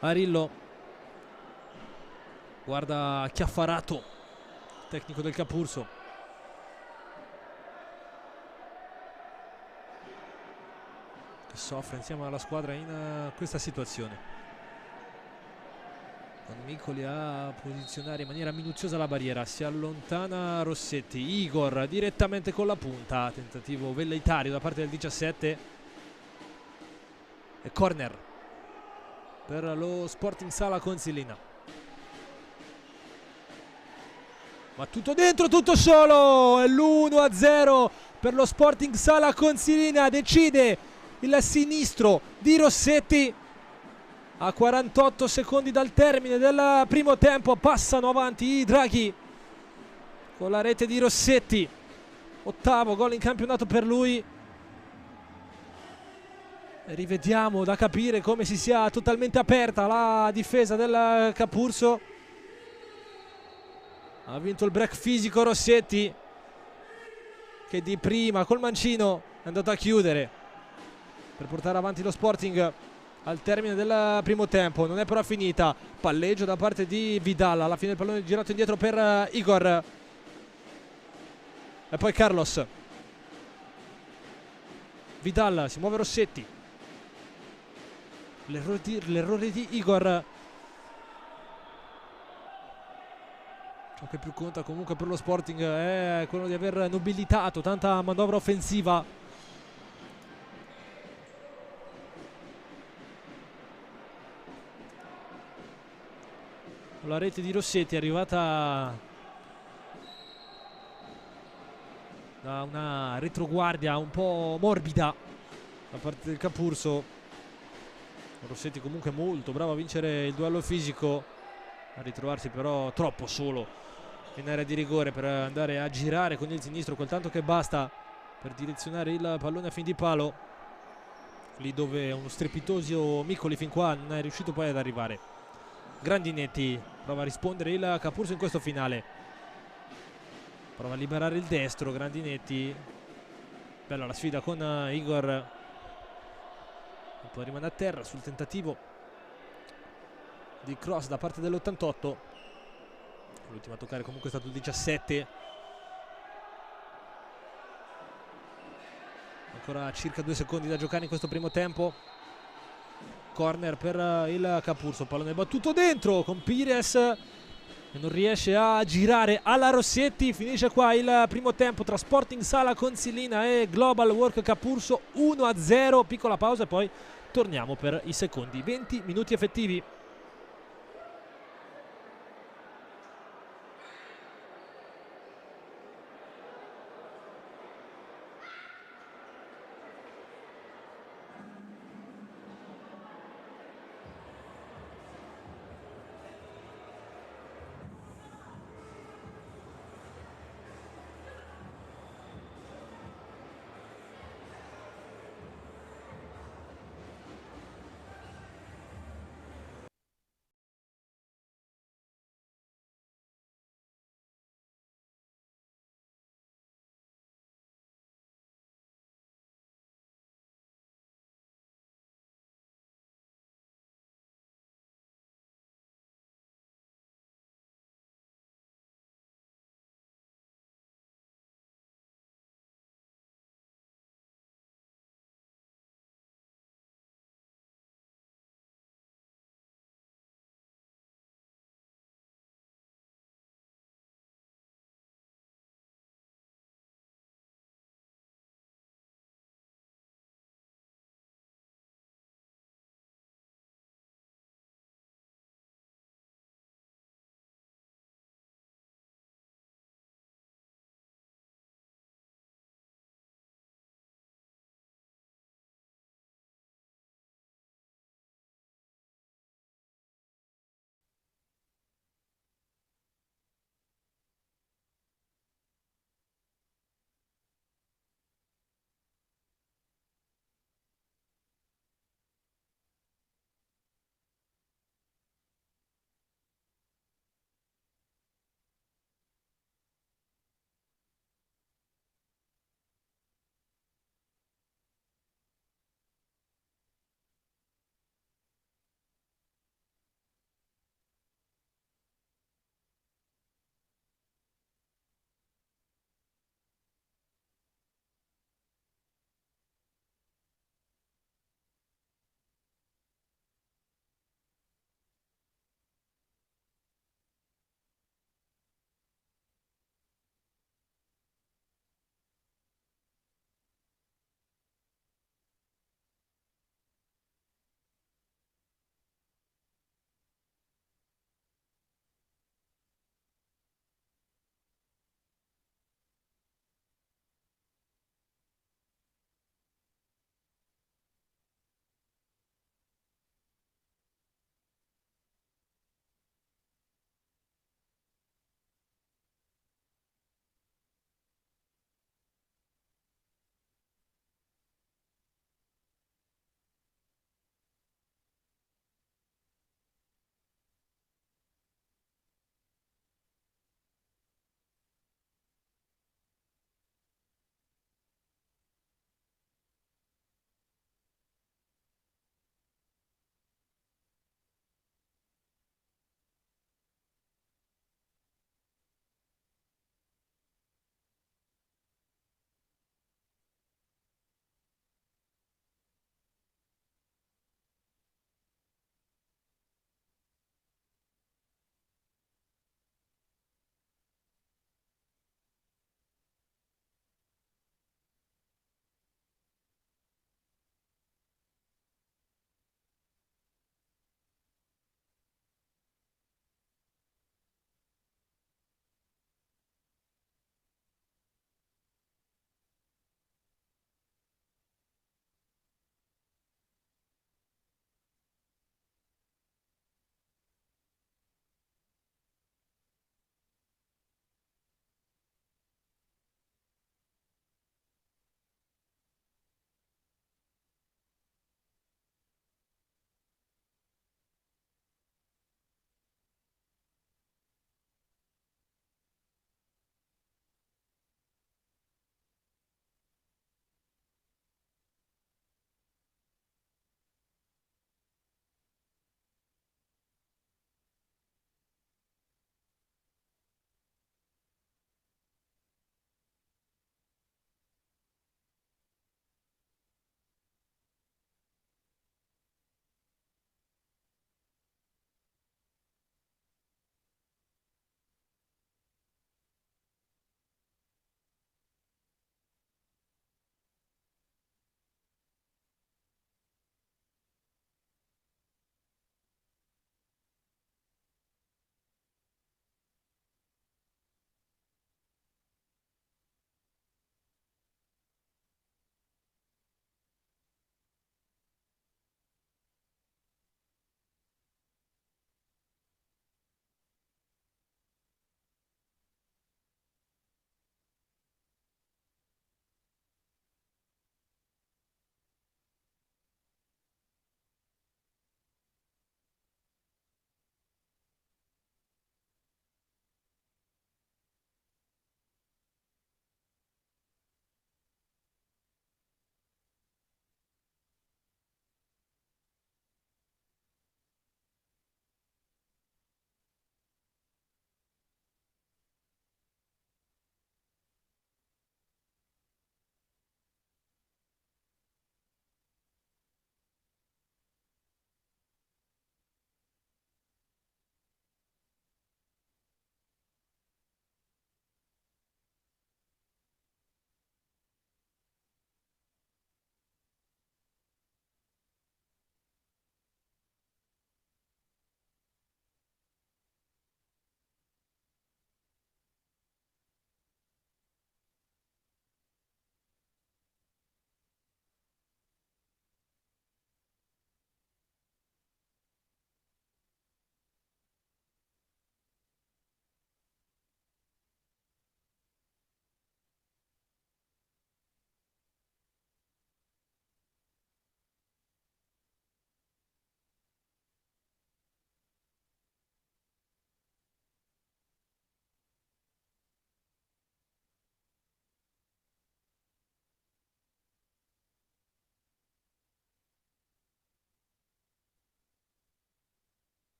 Arillo. Guarda Chiaffarato, tecnico del Capurso. Che soffre insieme alla squadra in questa situazione. Con Micoli a posizionare in maniera minuziosa la barriera, si allontana Rossetti, Igor direttamente con la punta, tentativo velleitario da parte del 17 e corner per lo Sporting Sala Consilina. Ma tutto dentro, tutto solo, è l'1-0 per lo Sporting Sala Consilina, decide il sinistro di Rossetti. A 48 secondi dal termine del primo tempo passano avanti i Draghi con la rete di Rossetti, ottavo gol in campionato per lui. E rivediamo, da capire come si sia totalmente aperta la difesa del Capurso. Ha vinto il break fisico Rossetti, che di prima col mancino è andato a chiudere per portare avanti lo Sporting al termine del primo tempo. Non è però finita, palleggio da parte di Vidal, alla fine il pallone girato indietro per Igor e poi Carlos. Vidal, si muove Rossetti, l'errore di Igor. Ciò che più conta comunque per lo Sporting è quello di aver nobilitato tanta manovra offensiva. La rete di Rossetti è arrivata da una retroguardia un po' morbida da parte del Capurso. Rossetti comunque molto bravo a vincere il duello fisico, a ritrovarsi però troppo solo in area di rigore per andare a girare con il sinistro quel tanto che basta per direzionare il pallone a fin di palo, lì dove uno strepitoso Micoli fin qua non è riuscito poi ad arrivare. Grandinetti prova a rispondere il Capurso in questo finale, prova a liberare il destro Grandinetti, bella la sfida con Igor, e poi rimane a terra sul tentativo di cross da parte dell'88. L'ultimo a toccare comunque è stato il 17. ancora circa 2 secondi da giocare in questo primo tempo. Corner per il Capurso, pallone battuto dentro con Pires che non riesce a girare alla Rossetti. Finisce qua il primo tempo tra Sporting Sala Consilina e Global Work Capurso 1-0. Piccola pausa e poi torniamo per i secondi 20 minuti effettivi.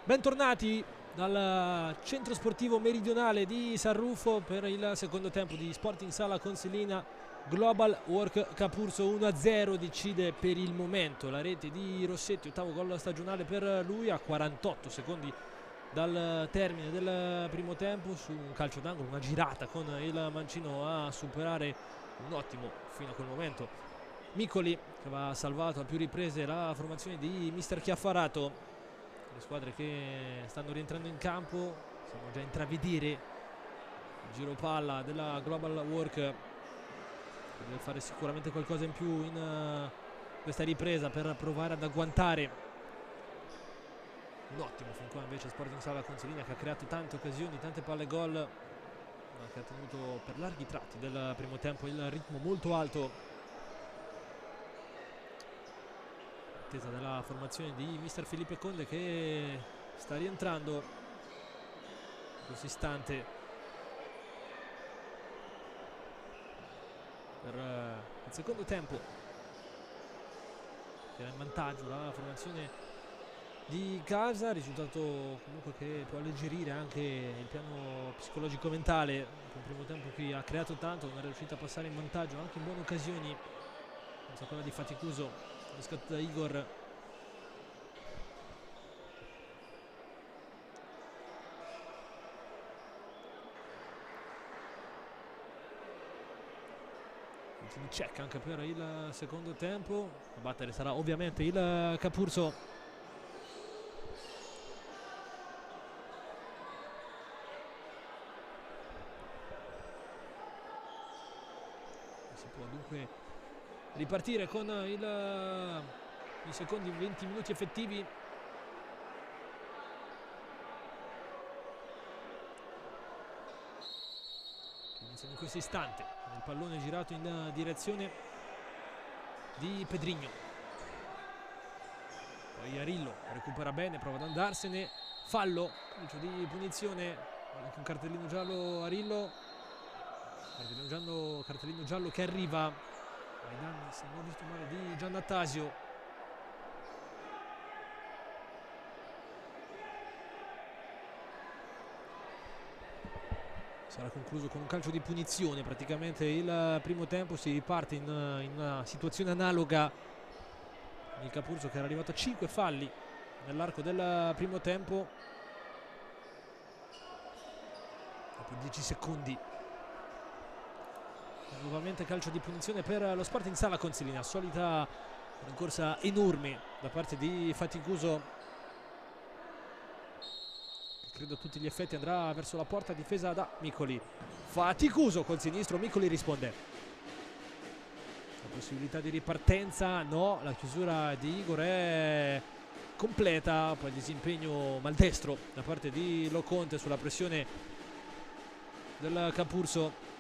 Bentornati dal centro sportivo meridionale di San Rufo per il secondo tempo di Sporting Sala Consilina. Global Work Capurso 1-0 decide per il momento la rete di Rossetti, ottavo gol stagionale per lui a 48 secondi dal termine del primo tempo, su un calcio d'angolo, una girata con il mancino a superare un ottimo fino a quel momento Micoli, che aveva salvato a più riprese la formazione di mister Chiaffarato. Le squadre che stanno rientrando in campo, possiamo già intravedere il giro palla della Global Work, che deve fare sicuramente qualcosa in più in questa ripresa per provare ad agguantare un ottimo fin qua invece Sporting Sala Consilina, che ha creato tante occasioni, tante palle gol, ma che ha tenuto per larghi tratti del primo tempo il ritmo molto alto, attesa della formazione di mister Felipe Conde, che sta rientrando in questo istante per il secondo tempo, che era in vantaggio la formazione di casa, risultato comunque che può alleggerire anche il piano psicologico mentale. Un primo tempo che ha creato tanto, non è riuscito a passare in vantaggio anche in buone occasioni, senza quella di faticoso riscatto da Igor. Check anche per il secondo tempo, a battere sarà ovviamente il Capurso. Si può dunque ripartire con i secondi 20 minuti effettivi. Iniziano in questo istante, il pallone girato in direzione di Pedrigno, poi Arillo recupera bene, prova ad andarsene, fallo, calcio di punizione, anche un cartellino giallo Arillo, cartellino giallo che arriva ai danni, se non ho visto male, di Giannattasio. Sarà concluso con un calcio di punizione praticamente il primo tempo. Si riparte in una situazione analoga. Il Capurso, che era arrivato a 5 falli nell'arco del primo tempo, dopo 10 secondi nuovamente calcio di punizione per lo Sporting Sala Consilina. Solita rincorsa enorme da parte di Faticoso, credo a tutti gli effetti andrà verso la porta, difesa da Micoli. Faticoso col sinistro, Micoli risponde. La possibilità di ripartenza no, la chiusura di Igor è completa, poi il disimpegno maldestro da parte di Loconte sulla pressione del Capurso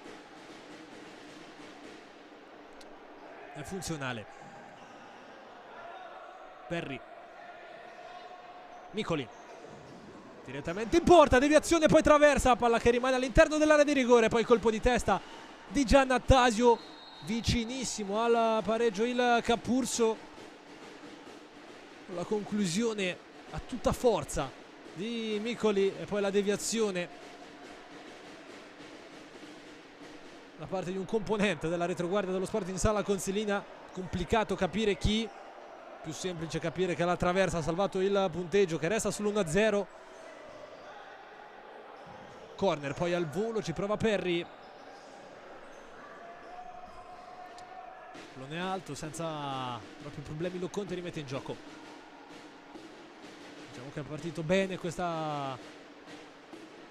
è funzionale. Perri, Micoli direttamente in porta, deviazione, poi traversa, palla che rimane all'interno dell'area di rigore, poi colpo di testa di Giannattasio, vicinissimo al pareggio il Capurso, con la conclusione a tutta forza di Micoli e poi la deviazione da parte di un componente della retroguardia dello Sporting Sala Consilina. Complicato capire chi, più semplice capire che la traversa ha salvato il punteggio, che resta sull'1-0. Corner poi al volo, ci prova Perri, pallone alto, senza troppi problemi Loconte rimette in gioco. Diciamo che è partito bene questo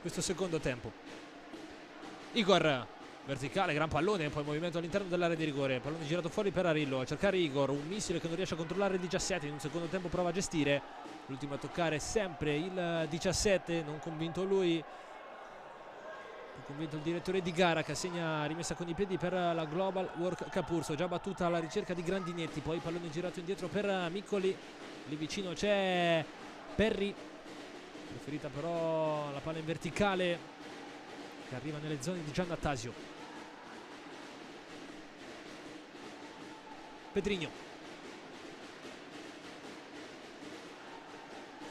secondo tempo. Igor, verticale, gran pallone, poi movimento all'interno dell'area di rigore, pallone girato fuori per Arillo, a cercare Igor, un missile che non riesce a controllare il 17, in un secondo tempo prova a gestire, l'ultimo a toccare sempre il 17, non convinto lui, convinto il direttore di gara, che assegna rimessa con i piedi per la Global Work Capurso, già battuta alla ricerca di Grandinetti, poi pallone girato indietro per Micoli, lì vicino c'è Perri, preferita però la palla in verticale che arriva nelle zone di Giannattasio. Pedrigno,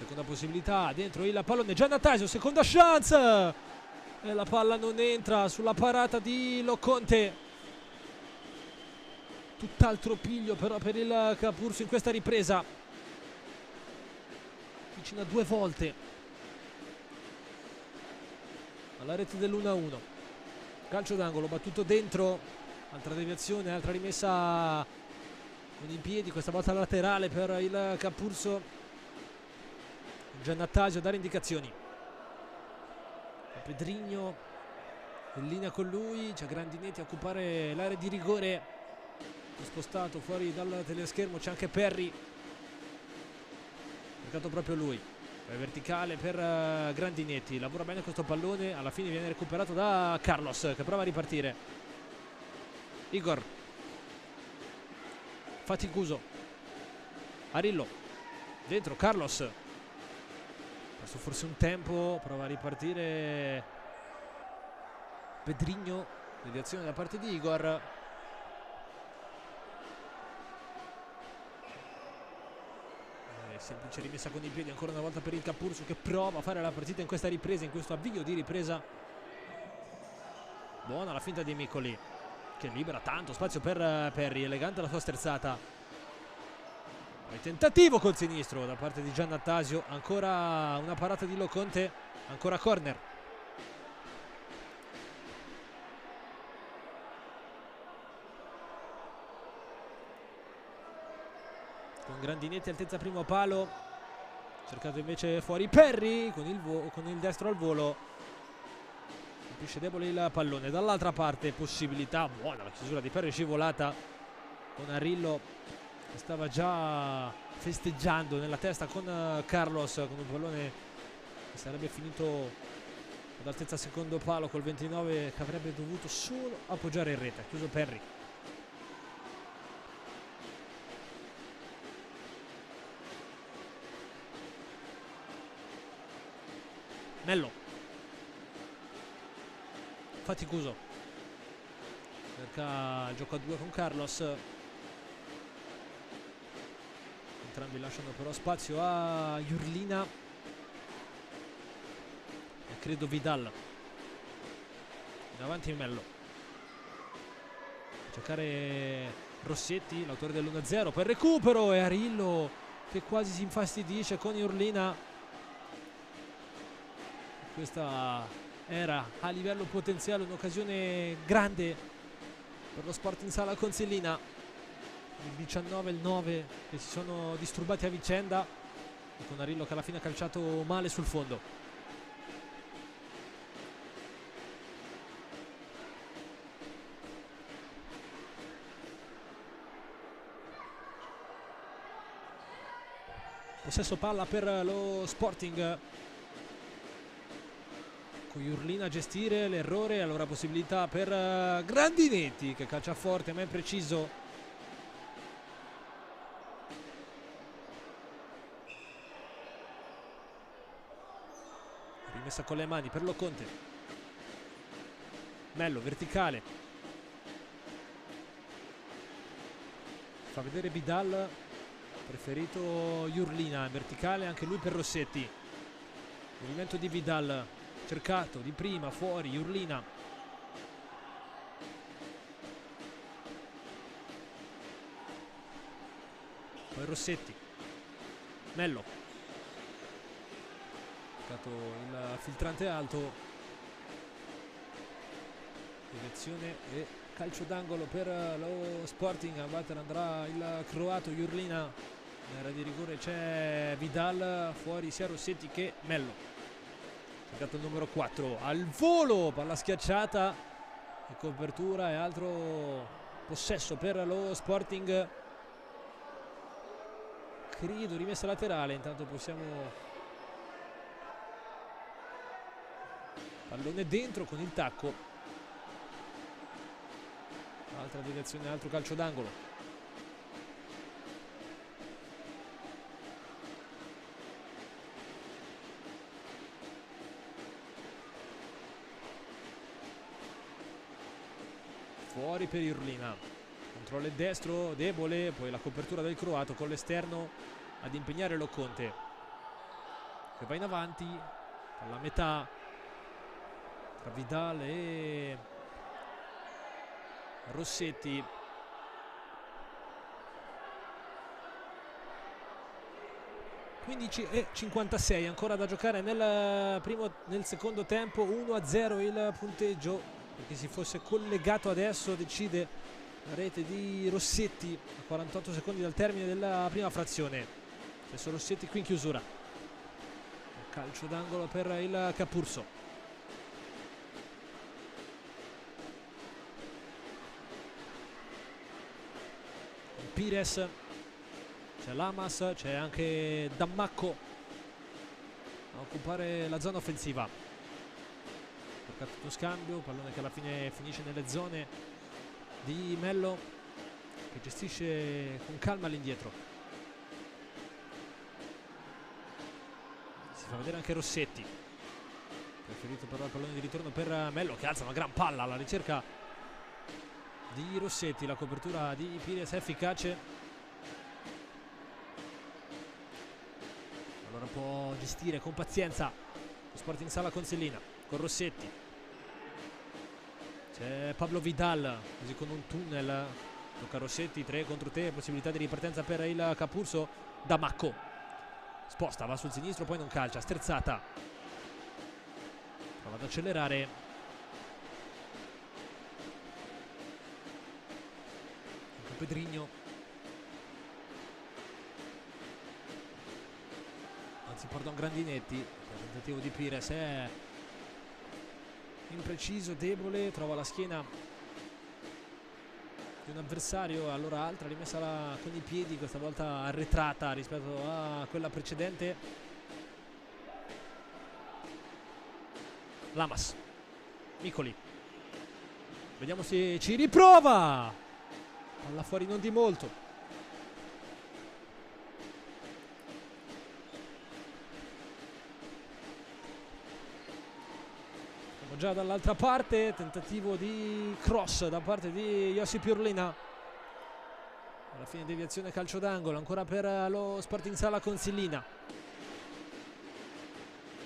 Seconda possibilità, dentro il pallone, Giannattasio, seconda chance e la palla non entra sulla parata di Loconte. Tutt'altro piglio però per il Capurso in questa ripresa, vicina 2 volte alla rete dell'1-1. Calcio d'angolo battuto dentro, altra deviazione, altra rimessa con i piedi, questa volta laterale per il Capurso. Giannattasio a dare indicazioni, Pedrigno in linea con lui, c'è Grandinetti a occupare l'area di rigore, spostato fuori dal teleschermo, c'è anche Perry, marcato proprio lui, è verticale per Grandinetti, lavora bene questo pallone, alla fine viene recuperato da Carlos che prova a ripartire. Igor, faticoso, Arillo, dentro Carlos, perso forse un tempo, prova a ripartire Pedrigno, deviazione da parte di Igor. Semplice rimessa con i piedi ancora una volta per il Capurso che prova a fare la partita in questa ripresa, in questo avvio di ripresa. Buona la finta di Micoli che libera tanto spazio per Perry, elegante la sua sterzata. Poi tentativo col sinistro da parte di Giannattasio, ancora una parata di Loconte, ancora corner. Con Grandinetti altezza primo palo, cercato invece fuori Perry con il destro al volo, colpisce debole il pallone. Dall'altra parte possibilità, buona la chiusura di Perry, scivolata con Arillo che stava già festeggiando nella testa con Carlos, con un pallone che sarebbe finito ad altezza secondo palo col 29, che avrebbe dovuto solo appoggiare in rete. Chiuso Perry. Mello, faticoso, cerca il gioco a 2 con Carlos, entrambi lasciano però spazio a Jurlina e credo Vidal. Davanti Mello, a giocare Rossetti, l'autore dell'1-0, per recupero, e Arillo che quasi si infastidisce con Jurlina. Questa era a livello potenziale un'occasione grande per lo Sporting Sala Consilina. Il 19 e il 9 che si sono disturbati a vicenda, e con Arillo che alla fine ha calciato male sul fondo. Possesso palla per lo Sporting, con Jurlina a gestire l'errore, allora possibilità per Grandinetti che calcia forte ma è preciso. Rimessa con le mani per Loconte. Mello verticale, fa vedere Vidal, preferito Jurlina, in verticale anche lui per Rossetti. Movimento di Vidal, cercato di prima, fuori Jurlina, poi Rossetti, Mello, cercato il filtrante alto, direzione e calcio d'angolo per lo Sporting. A battere andrà il croato Jurlina, in area di rigore c'è Vidal, fuori sia Rossetti che Mello. Cercato il numero 4 al volo, palla schiacciata e copertura e altro possesso per lo Sporting. Credo rimessa laterale, intanto possiamo, pallone dentro con il tacco, altra deviazione, altro calcio d'angolo. Fuori per Jurlina, controllo il destro debole, poi la copertura del croato con l'esterno ad impegnare Loconte. che va in avanti alla metà tra Vidal e Rossetti. e 56 ancora da giocare nel secondo tempo. 1-0 il punteggio. Per chi si fosse collegato adesso, decide la rete di Rossetti a 48 secondi dal termine della prima frazione. Stesso Rossetti qui in chiusura. Calcio d'angolo per il Capurso. Pires, c'è Lamas, c'è anche Dammacco a occupare la zona offensiva. Tutto scambio, pallone che alla fine finisce nelle zone di Mello, che gestisce con calma all'indietro. Si fa vedere anche Rossetti, preferito però il pallone di ritorno per Mello, che alza una gran palla alla ricerca di Rossetti. La copertura di Pires è efficace, allora può gestire con pazienza lo Sporting Sala Consellina con Rossetti. C'è Pablo Vidal, così con un tunnel tocca Rossetti, 3 contro 3, possibilità di ripartenza per il Capurso. Dammacco sposta, va sul sinistro, poi non calcia, sterzata, prova ad accelerare. Pedrigno, anzi pardon, Grandinetti. Il tentativo di Pires è impreciso, debole, trova la schiena di un avversario, allora altra rimessa con i piedi, questa volta arretrata rispetto a quella precedente. Lamas, Micoli, vediamo se ci riprova, palla fuori non di molto. Siamo già dall'altra parte, tentativo di cross da parte di Josip Jurlina, alla fine deviazione, calcio d'angolo ancora per lo Sporting Sala Consillina.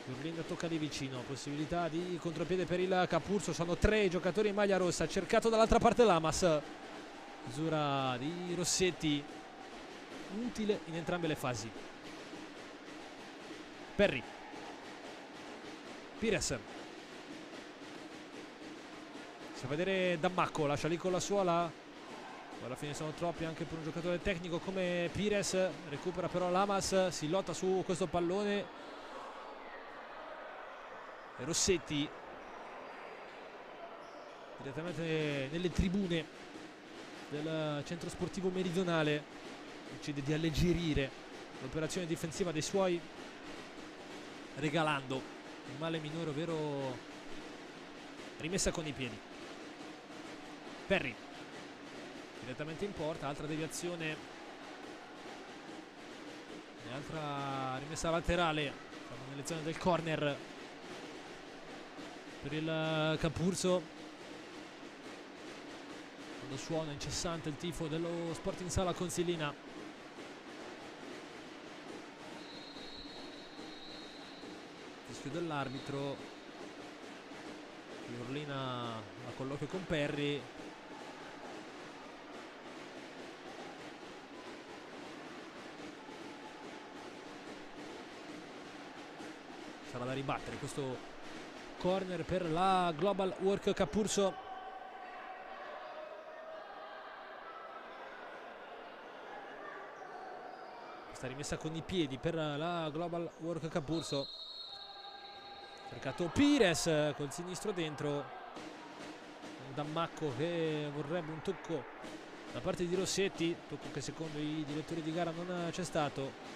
Jurlina tocca di vicino, possibilità di contropiede per il Capurso, sono 3 giocatori in maglia rossa, cercato dall'altra parte Lamas, misura di Rossetti utile in entrambe le fasi. Perry, Pires, si fa vedere Dammacco, lascia lì con la suola, alla fine sono troppi anche per un giocatore tecnico come Pires. Recupera però Lamas, si lotta su questo pallone e Rossetti direttamente nelle tribune del centro sportivo meridionale decide di alleggerire l'operazione difensiva dei suoi, regalando un male minore, ovvero rimessa con i piedi. Perry direttamente in porta, altra deviazione e altra rimessa laterale nelle zone del corner per il Capurso, quando suona incessante il tifo dello Sporting Sala Consillina. Fischio dell'arbitro, Jurlina a colloquio con Perry. Sarà da ribattere questo corner per la Global Work Capurso. Questa rimessa con i piedi per la Global Work Capurso. Cercato Pires col sinistro dentro, Dammacco che vorrebbe un tocco da parte di Rossetti, tocco che secondo i direttori di gara non c'è stato.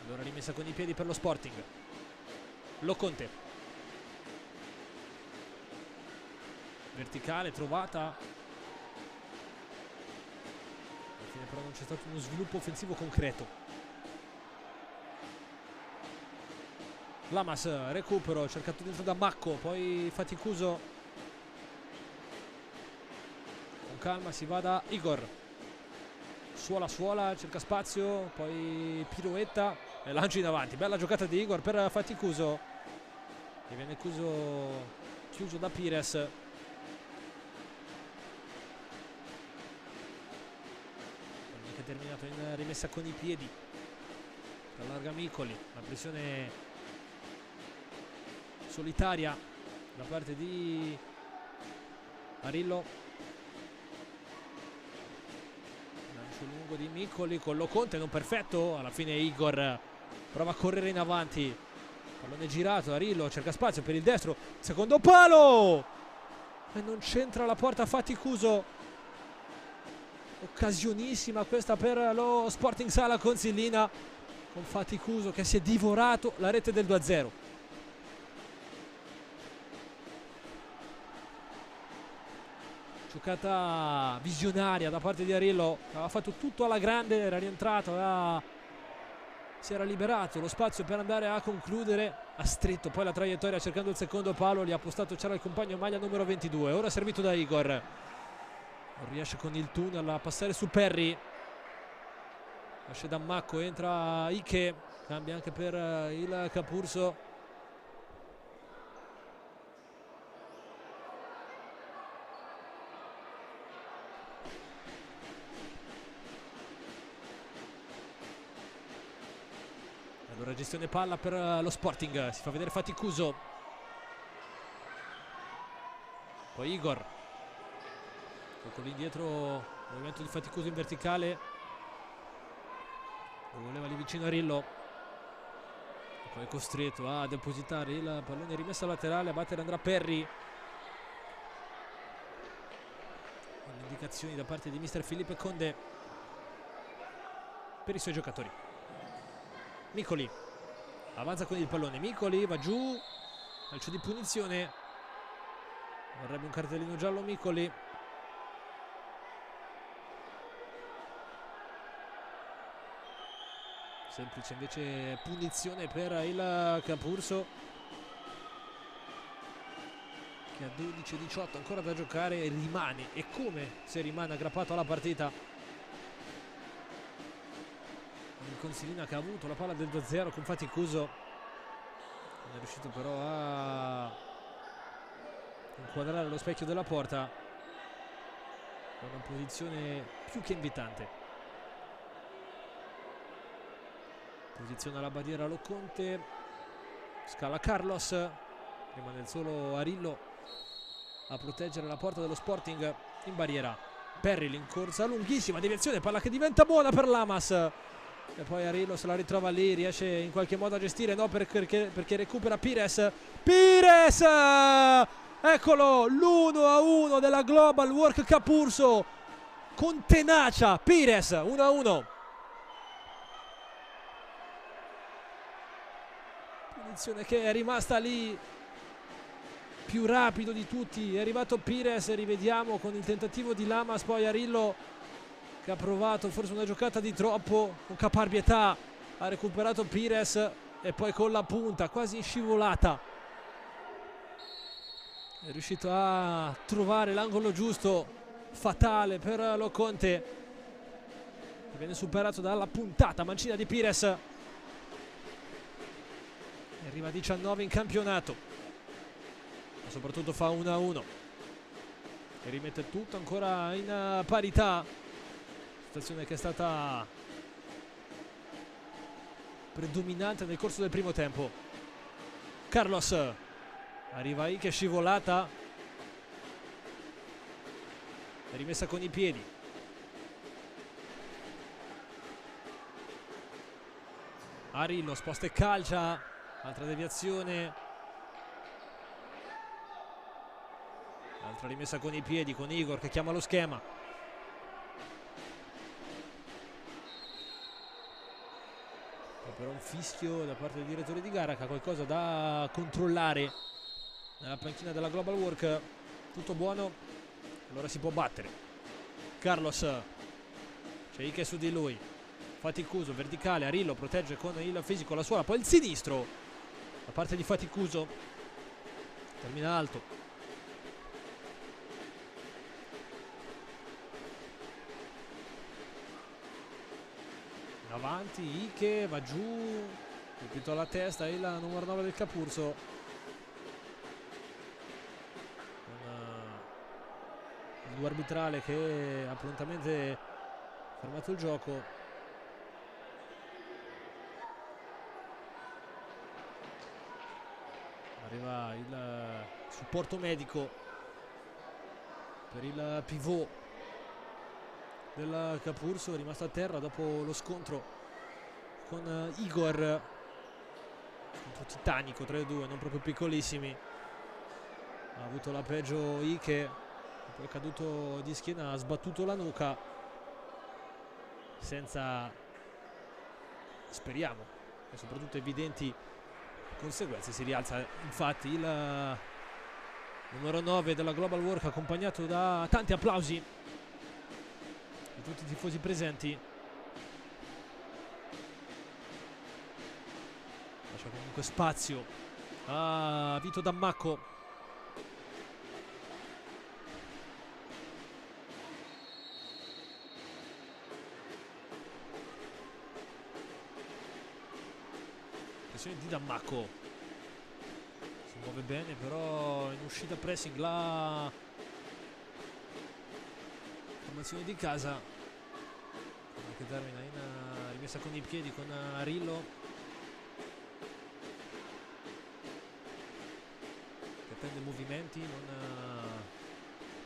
Allora rimessa con i piedi per lo Sporting. Loconte, verticale trovata, alla fine però non c'è stato uno sviluppo offensivo concreto. Lamas, recupero, cercato dentro da Macco, poi faticoso con calma, si va da Igor. Suola, cerca spazio, poi pirouetta e lancio in avanti. Bella giocata di Igor per Faticuso, che viene chiuso da Pires. Che è terminato in rimessa con i piedi. Allarga Micoli, la pressione solitaria da parte di Arillo. Lancio lungo di Micoli con Loconte, non perfetto. Alla fine Igor prova a correre in avanti. Pallone girato, Arillo cerca spazio per il destro. Secondo palo! E non c'entra la porta Faticuso. Occasionissima questa per lo Sporting Sala Consilina, con Faticuso che si è divorato la rete del 2-0. Giocata visionaria da parte di Arillo, aveva fatto tutto alla grande, era rientrato, si era liberato lo spazio per andare a concludere, ha stretto poi la traiettoria cercando il secondo palo, gli ha postato, c'era il compagno maglia numero 22, ora servito da Igor. Non riesce con il tunnel a passare su Perry. Esce da Macco, entra Ike, cambia anche per il Capurso. Allora gestione palla per lo Sporting, si fa vedere Faticuso. Poi Igor. Poco lì indietro, movimento di Faticuso in verticale. Lo voleva lì vicino Arillo, poi è costretto a depositare il pallone rimesso laterale, a battere andrà Perry. Con le indicazioni da parte di mister Filipe Conde per i suoi giocatori. Micoli avanza con il pallone, Micoli va giù, calcio di punizione, vorrebbe un cartellino giallo Micoli. Semplice invece punizione per il Capurso, che a 12-18 ancora da giocare rimane, e come se rimane aggrappato alla partita. Il Consilina che ha avuto la palla del 2-0 con Faticuso, non è riuscito però a inquadrare lo specchio della porta, con una posizione più che invitante. Posiziona la bandiera Loconte, scala Carlos, rimane il solo Arillo a proteggere la porta dello Sporting in barriera. Perry l'incorsa lunghissima, deviazione, palla che diventa buona per Lamas, e poi Arillo se la ritrova lì, riesce in qualche modo a gestire, no, perché recupera Pires. Eccolo, l'1-1 della Global Work Capurso con tenacia. Pires 1-1. Che è rimasta lì, più rapido di tutti, è arrivato Pires, rivediamo con il tentativo di Lamas, poi Arillo che ha provato forse una giocata di troppo, con caparbietà ha recuperato Pires e poi con la punta quasi in scivolata è riuscito a trovare l'angolo giusto, fatale per Loconte, che viene superato dalla puntata mancina di Pires. Arriva a 19 in campionato, ma soprattutto fa 1-1 e rimette tutto ancora in parità, situazione che è stata predominante nel corso del primo tempo. Carlos arriva lì, che è scivolata, è rimessa con i piedi. Arillo sposta e calcia, altra deviazione, altra rimessa con i piedi con Igor che chiama lo schema. E però un fischio da parte del direttore di gara, che ha qualcosa da controllare nella panchina della Global Work. Tutto buono, allora si può battere. Carlos, c'è Ike su di lui, Faticuso verticale, Arillo protegge con il fisico la suola, poi il sinistro da parte di Faticuso, termina alto. avanti Ike, va giù, colpito alla testa il numero 9 del Capurso, il duo arbitrale che ha prontamente fermato il gioco. Arriva il supporto medico per il pivot del Capurso, rimasto a terra dopo lo scontro con Igor, scontro titanico tra i due, non proprio piccolissimi. Ha avuto la peggio Ike, poi è caduto di schiena, ha sbattuto la nuca senza, speriamo, e soprattutto evidenti conseguenze. Si rialza infatti il numero 9 della Global Work, accompagnato da tanti applausi di tutti i tifosi presenti. Lascia comunque spazio a Vito Dammacco. Pressione di Dammacco, si muove bene, però in uscita pressing la formazione di casa, che termina in rimessa con i piedi con Arillo, che attende movimenti, non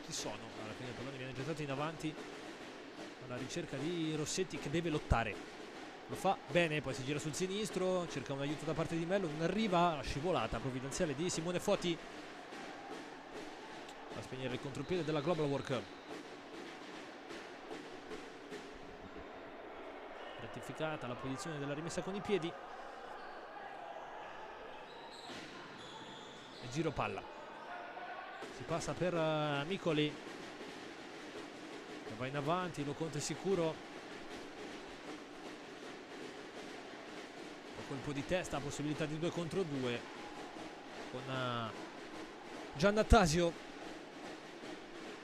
chi sono. Alla fine il pallone viene gettato in avanti alla ricerca di Rossetti, che deve lottare. Lo fa bene, poi si gira sul sinistro, cerca un aiuto da parte di Mello, non arriva, la scivolata provvidenziale di Simone Foti a spegnere il contropiede della Global Work. Rettificata la posizione della rimessa con i piedi e giro palla. Si passa per Micoli, che va in avanti, lo conta sicuro. Colpo di testa, possibilità di 2 contro 2 con Giannattasio.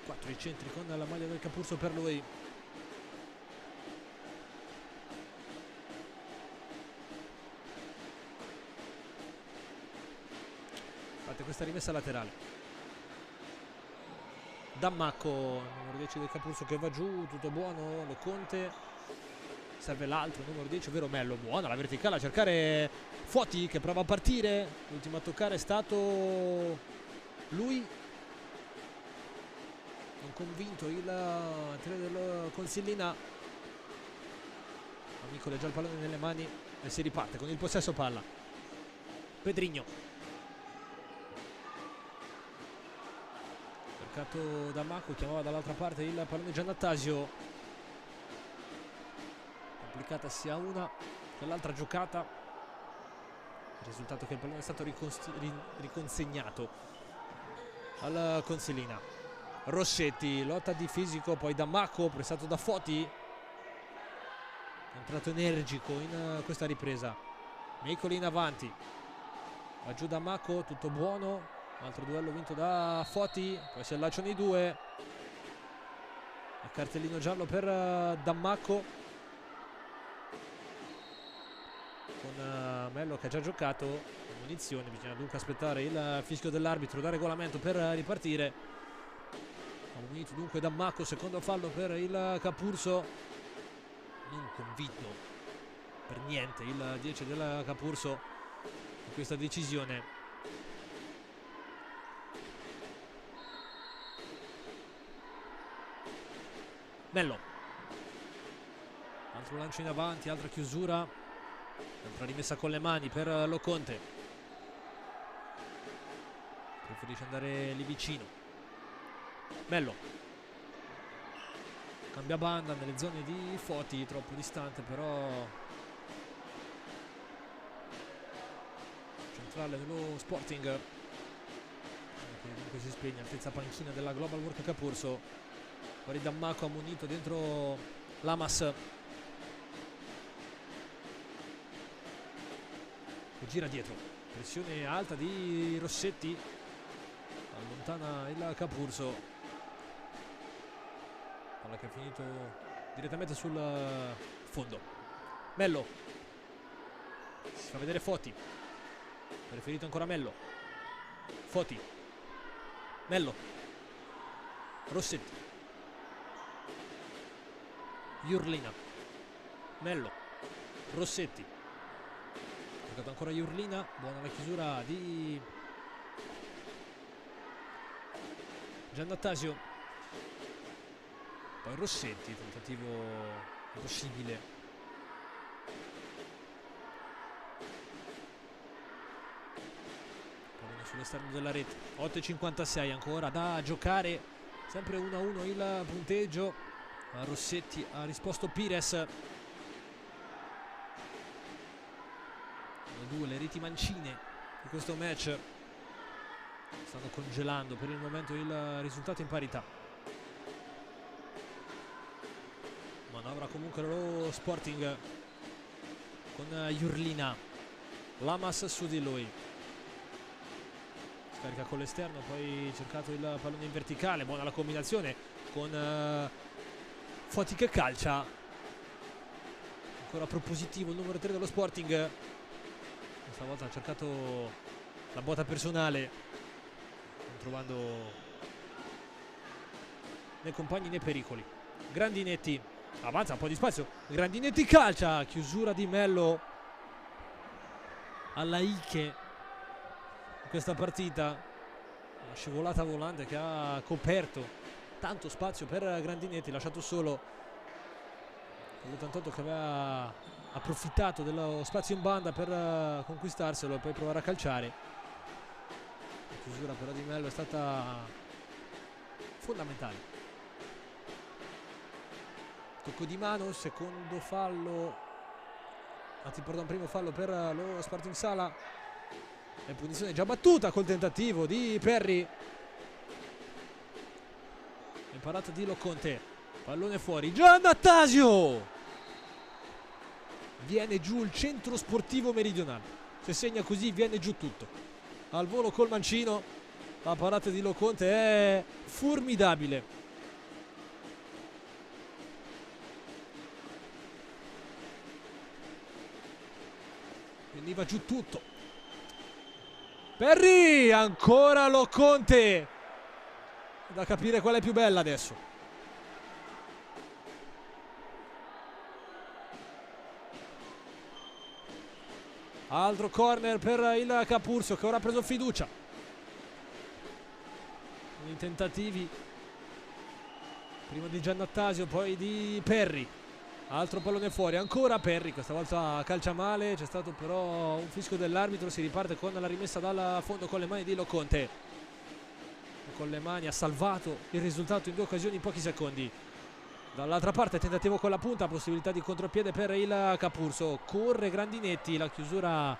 4 i centri con la maglia del Capurso per lui. Fate questa rimessa laterale. Dammacco, numero 10 del Capurso, che va giù, tutto buono, lo Conte. Serve l'altro numero 10, ovvero Mello. Buona la verticale a cercare Foti, che prova a partire. L'ultimo a toccare è stato lui. Non convinto il tiro del Consillina. Amico ha già il pallone nelle mani e si riparte con il possesso palla. Pedrigno. Cercato da Macco, chiamava dall'altra parte il pallone Giannattasio. Complicata sia una che l'altra giocata. Il risultato è che il pallone è stato riconsegnato al Consillina. Rossetti, lotta di fisico, poi Dammacco pressato da Foti. Entrato energico in questa ripresa. Micoli in avanti, va giù Dammacco, tutto buono. Altro duello vinto da Foti, poi si allacciano i due. Il cartellino giallo per Dammacco, con Mello che ha già giocato munizioni. Bisogna dunque aspettare il fischio dell'arbitro da regolamento per ripartire. Ha munito dunque Dammacco, secondo fallo per il Capurso. Non convinto per niente il 10 del Capurso in questa decisione. Mello, altro lancio in avanti, altra chiusura. Altra rimessa con le mani per Loconte. Preferisce andare lì vicino. Mello cambia banda nelle zone di Foti, troppo distante però. Centrale dello Sporting, che comunque si spegne, altezza panchina della Global Work Capurso. Fuori Dammacco ammonito dentro Lamas, che gira dietro. Pressione alta di Rossetti, allontana il Capurso. Palla che è finito direttamente sul fondo. Mello. Si fa vedere Foti. Preferito ancora Mello. Foti. Mello. Rossetti. Jurlina. Mello. Rossetti. Giocato ancora Jurlina. Buona la chiusura di Giannattasio. Poi Rossetti. Tentativo impossibile. Sull'esterno della rete. 8,56 ancora da giocare, sempre 1-1 il punteggio. A Rossetti ha risposto Pires. Sono due le reti mancine di questo match, stanno congelando per il momento il risultato in parità. Manovra comunque lo Sporting con Jurlina. Lamas su di lui. Scarica con l'esterno, poi cercato il pallone in verticale. Buona la combinazione con Foti che calcia. Ancora propositivo il numero 3 dello Sporting. Questa volta ha cercato la botta personale, non trovando né compagni né pericoli. Grandinetti avanza, un po' di spazio. Grandinetti calcia, chiusura di Mello alla Ike. Questa partita, una scivolata volante che ha coperto tanto spazio per Grandinetti, lasciato solo l'88 che aveva approfittato dello spazio in banda per conquistarselo e poi provare a calciare. La chiusura però di Mello è stata fondamentale. Tocco di mano, secondo fallo, anzi perdon, primo fallo per lo Sporting Sala. E punizione già battuta col tentativo di Perry. E parata di Loconte. Pallone fuori. Giannattasio! Viene giù il centro sportivo meridionale. Se segna così viene giù tutto. Al volo col mancino. La parata di Loconte è formidabile. Veniva giù tutto. Perry, ancora Loconte. Da capire qual è più bella adesso. Altro corner per il Capurso che ora ha preso fiducia. I tentativi prima di Giannattasio, poi di Perry. Altro pallone fuori, ancora Perry, questa volta calcia male, c'è stato però un fischio dell'arbitro, si riparte con la rimessa dal fondo con le mani di Loconte. Con le mani ha salvato il risultato in due occasioni in pochi secondi. Dall'altra parte tentativo con la punta, possibilità di contropiede per il Capurso. Corre Grandinetti, la chiusura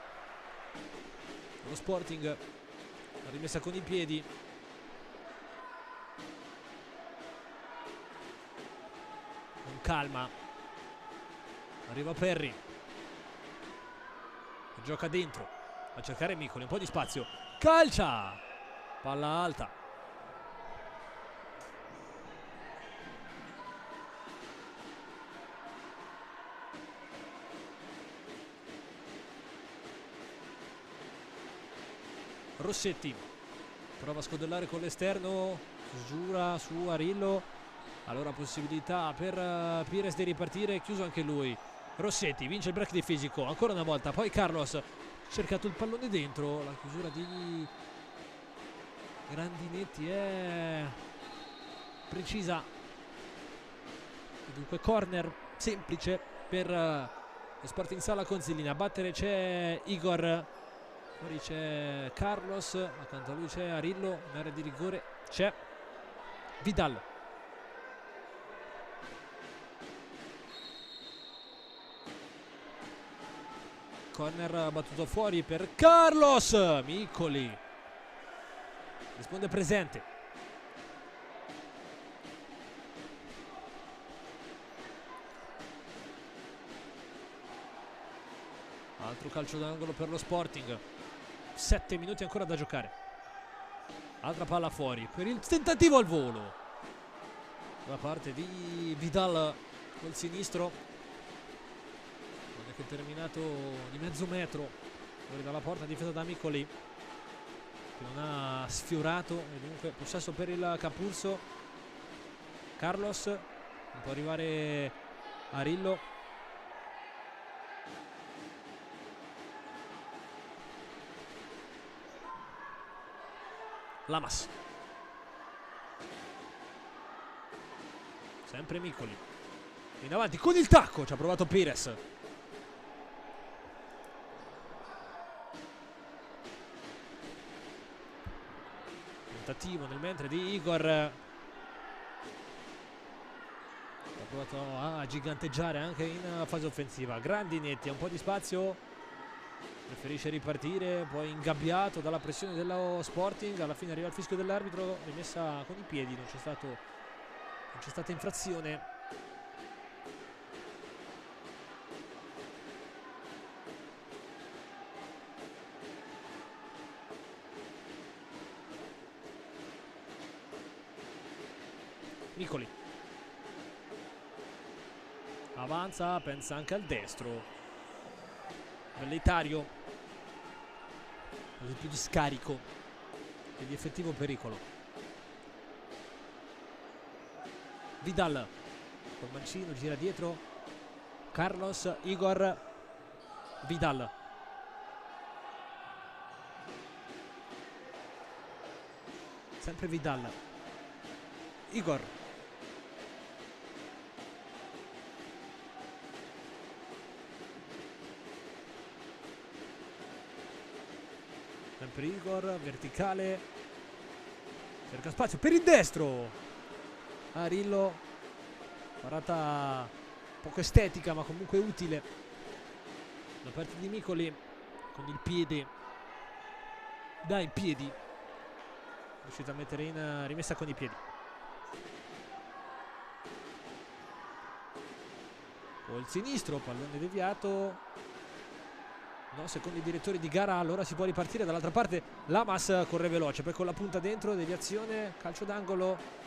dello Sporting, la rimessa con i piedi. Con calma. Arriva Perry, gioca dentro a cercare Micoli, un po' di spazio, calcia, palla alta. Rossetti prova a scodellare con l'esterno, giura su Arillo. Allora possibilità per Pires di ripartire, chiuso anche lui. Rossetti vince il break di fisico ancora una volta, poi Carlos ha cercato il pallone dentro. La chiusura di Grandinetti è precisa. Dunque corner semplice per lo Sporting Sala Consilina. A battere c'è Igor, fuori c'è Carlos, accanto a lui c'è Arillo, in area di rigore c'è Vidal. Corner battuto fuori per Carlos. Micoli risponde presente. Altro calcio d'angolo per lo Sporting. 7 minuti ancora da giocare. Altra palla fuori per il tentativo al volo da parte di Vidal col sinistro. che terminato di mezzo metro fuori dalla porta, difesa da Micoli, che non ha sfiorato, e dunque possesso per il Capurso. Carlos, non può arrivare Arillo. Lamas, sempre Micoli in avanti con il tacco, ci ha provato Pires. Tentativo nel mentre di Igor, ha provato a giganteggiare anche in fase offensiva. Grandinetti ha un po' di spazio, preferisce ripartire, poi ingabbiato dalla pressione dello Sporting. Alla fine arriva il fischio dell'arbitro, rimessa con i piedi, non c'è stata infrazione. Micoli avanza, pensa anche al destro, velleitario, più di scarico e di effettivo pericolo. Vidal col mancino, gira dietro Carlos, Igor, Vidal, sempre Vidal, Igor, sempre Igor, verticale, cerca spazio per il destro, Arillo, parata poco estetica ma comunque utile da parte di Micoli, con il piede, dai piedi, è riuscito a mettere in rimessa con i piedi. Col sinistro, pallone deviato, no, secondo i direttori di gara allora si può ripartire. Dall'altra parte Lamas corre veloce, poi con la punta dentro, deviazione, calcio d'angolo.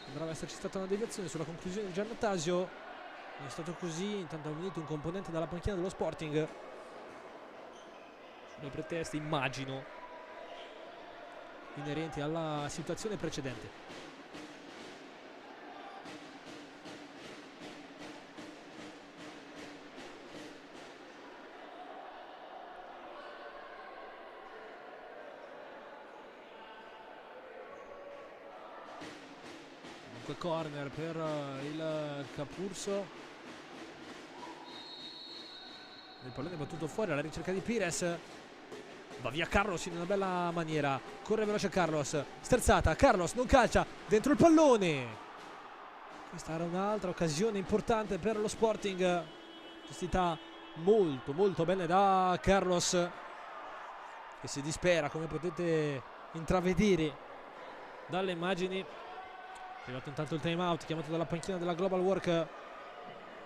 Sembrava esserci stata una deviazione sulla conclusione di Giannattasio, non è stato così. Intanto è venuto un componente dalla panchina dello Sporting sulle preteste, immagino, inerenti alla situazione precedente. Corner per il Capurso, il pallone battuto fuori alla ricerca di Pires, va via Carlos in una bella maniera, corre veloce Carlos, sterzata, Carlos non calcia, dentro il pallone. Questa era un'altra occasione importante per lo Sporting, gestita molto molto bene da Carlos, che si dispera come potete intravedere dalle immagini. È arrivato intanto il time out chiamato dalla panchina della Global Work, il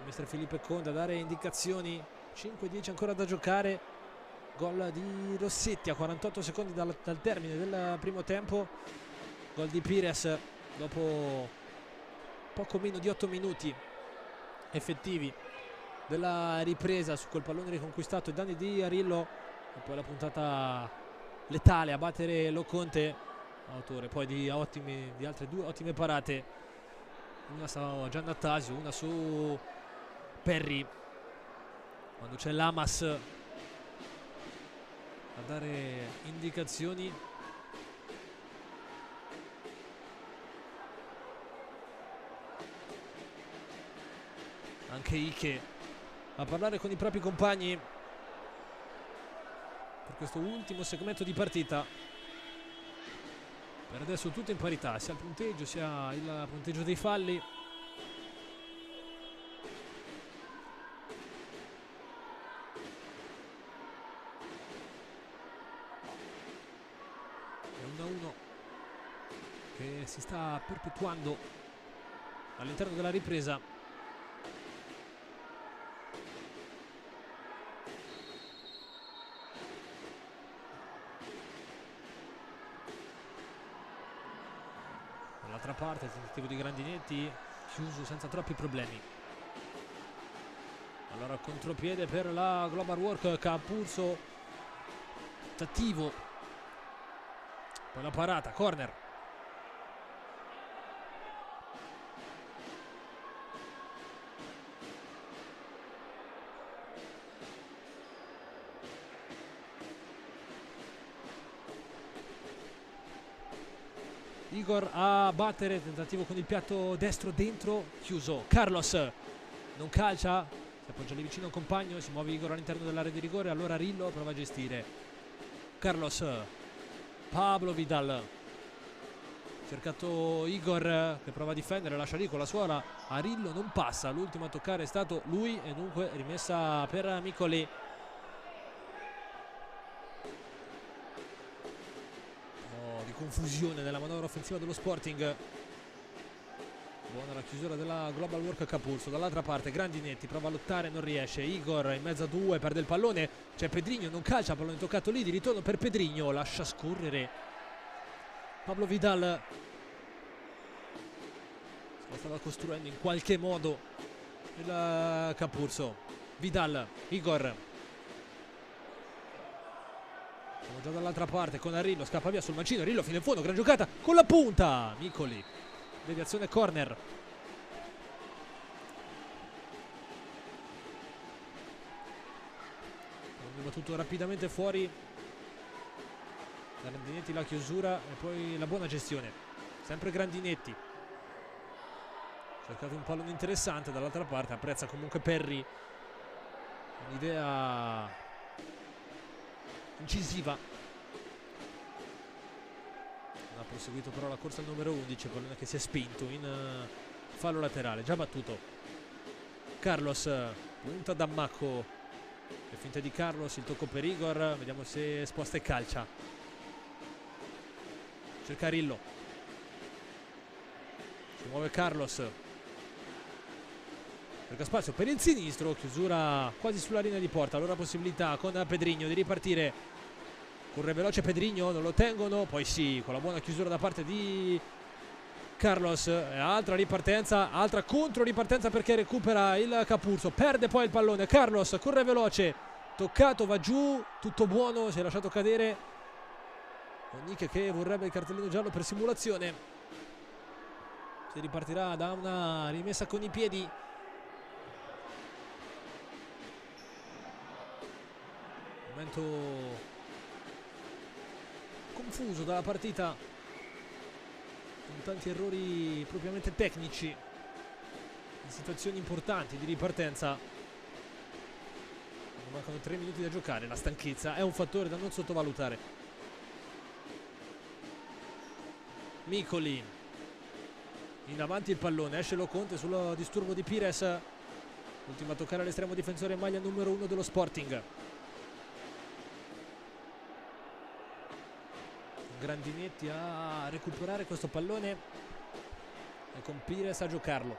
mister Felipe Conte a dare indicazioni. 5-10 ancora da giocare, gol di Rossetti a 48 secondi dal termine del primo tempo, gol di Pires dopo poco meno di 8 minuti effettivi della ripresa su quel pallone riconquistato ai danni di Arillo, e poi la puntata letale a battere Lo Conte, autore poi di altre due ottime parate, una su Giannattasio, una su Perry, quando c'è Lamas a dare indicazioni. Anche Ike a parlare con i propri compagni per questo ultimo segmento di partita. Per adesso tutto in parità, sia il punteggio sia il punteggio dei falli. È 1-1 che si sta perpetuando all'interno della ripresa. Dall'altra parte il tentativo di Grandinetti chiuso senza troppi problemi. Allora contropiede per la Global Work, Capurso tentativo, poi la parata, corner. Igor a battere, tentativo con il piatto destro dentro, chiuso. Carlos non calcia, si appoggia lì vicino a un compagno, si muove Igor all'interno dell'area di rigore, allora Rillo prova a gestire. Carlos, Pablo Vidal, cercato Igor che prova a difendere, lascia lì con la suola a Rillo, non passa, l'ultimo a toccare è stato lui e dunque rimessa per Micoli. Di confusione nella manovra offensiva dello Sporting. Buona la chiusura della Global Work Capurso. Dall'altra parte Grandinetti prova a lottare, non riesce. Igor in mezzo a due, perde il pallone. C'è Pedrigno, non calcia, pallone toccato lì, di ritorno per Pedrigno, lascia scorrere Pablo Vidal. Se lo stava costruendo in qualche modo il Capurso. Vidal, Igor. Siamo già dall'altra parte con Rillo, scappa via sul mancino, Rillo fino in fondo, gran giocata con la punta. Micoli, deviazione corner. È battuto rapidamente fuori. Grandinetti la chiusura e poi la buona gestione. Sempre Grandinetti. Cercato un pallone interessante dall'altra parte, apprezza comunque Perry. Un'idea incisiva. Ha proseguito però la corsa al numero 11, pallone che si è spinto in fallo laterale, già battuto. Carlos, punta Dammacco, le finte di Carlos, il tocco per Igor, vediamo se sposta e calcia. Cerca Rillo, si muove Carlos, cerca spazio per il sinistro, chiusura quasi sulla linea di porta, allora possibilità con Pedrigno di ripartire. Corre veloce Pedrigno, non lo tengono, poi sì, con la buona chiusura da parte di Carlos, altra ripartenza, altra contro ripartenza perché recupera il Capurso, perde poi il pallone, Carlos corre veloce, toccato, va giù, tutto buono, si è lasciato cadere Oniche che vorrebbe il cartellino giallo per simulazione. Si ripartirà da una rimessa con i piedi. Momento confuso dalla partita, con tanti errori propriamente tecnici in situazioni importanti di ripartenza. Mancano 3 minuti da giocare, la stanchezza è un fattore da non sottovalutare. Micoli in avanti il pallone, esce Loconte sul disturbo di Pires, ultimo a toccare l'estremo difensore in maglia numero 1 dello Sporting. Grandinetti a recuperare questo pallone e con Pires a giocarlo.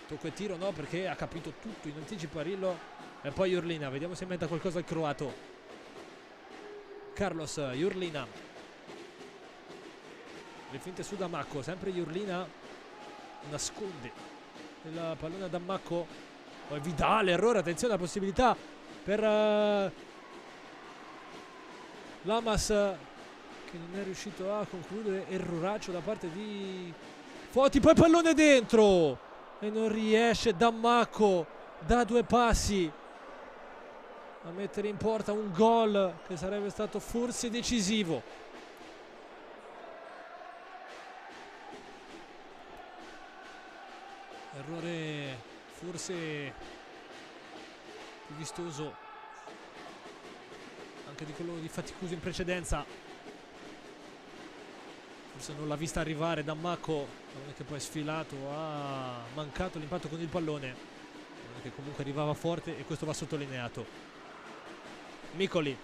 Tocco e tiro no, perché ha capito tutto in anticipo Rillo. E poi Jurlina, vediamo se inventa qualcosa il croato. Carlos, Jurlina, le finte su Dammacco, sempre Jurlina nasconde il pallone a Dammacco. Poi Vidal, errore, attenzione alla possibilità per Lamas, che non è riuscito a concludere, erroraccio da parte di Foti, poi pallone dentro e non riesce Dammacco da 2 passi a mettere in porta un gol che sarebbe stato forse decisivo. Errore forse più vistoso anche di quello di Faticuso in precedenza. Forse non l'ha vista arrivare Dammacco, che poi è sfilato, ha mancato l'impatto con il pallone, che comunque arrivava forte e questo va sottolineato. Micoli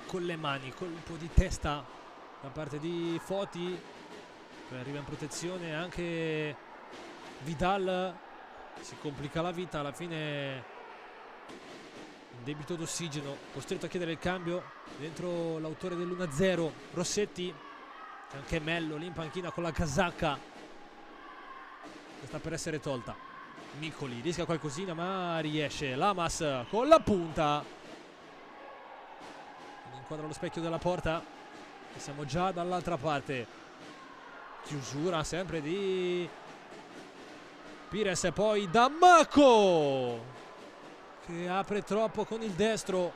con le mani, colpo di testa da parte di Foti, poi arriva in protezione anche Vidal, si complica la vita, alla fine in debito d'ossigeno, costretto a chiedere il cambio dentro l'autore dell'1-0 Rossetti, anche Mello lì in panchina con la casacca sta per essere tolta. Micoli rischia qualcosina ma riesce. Lamas con la punta, inquadra lo specchio della porta e siamo già dall'altra parte. Chiusura sempre di Pires e poi Dammako che apre troppo con il destro.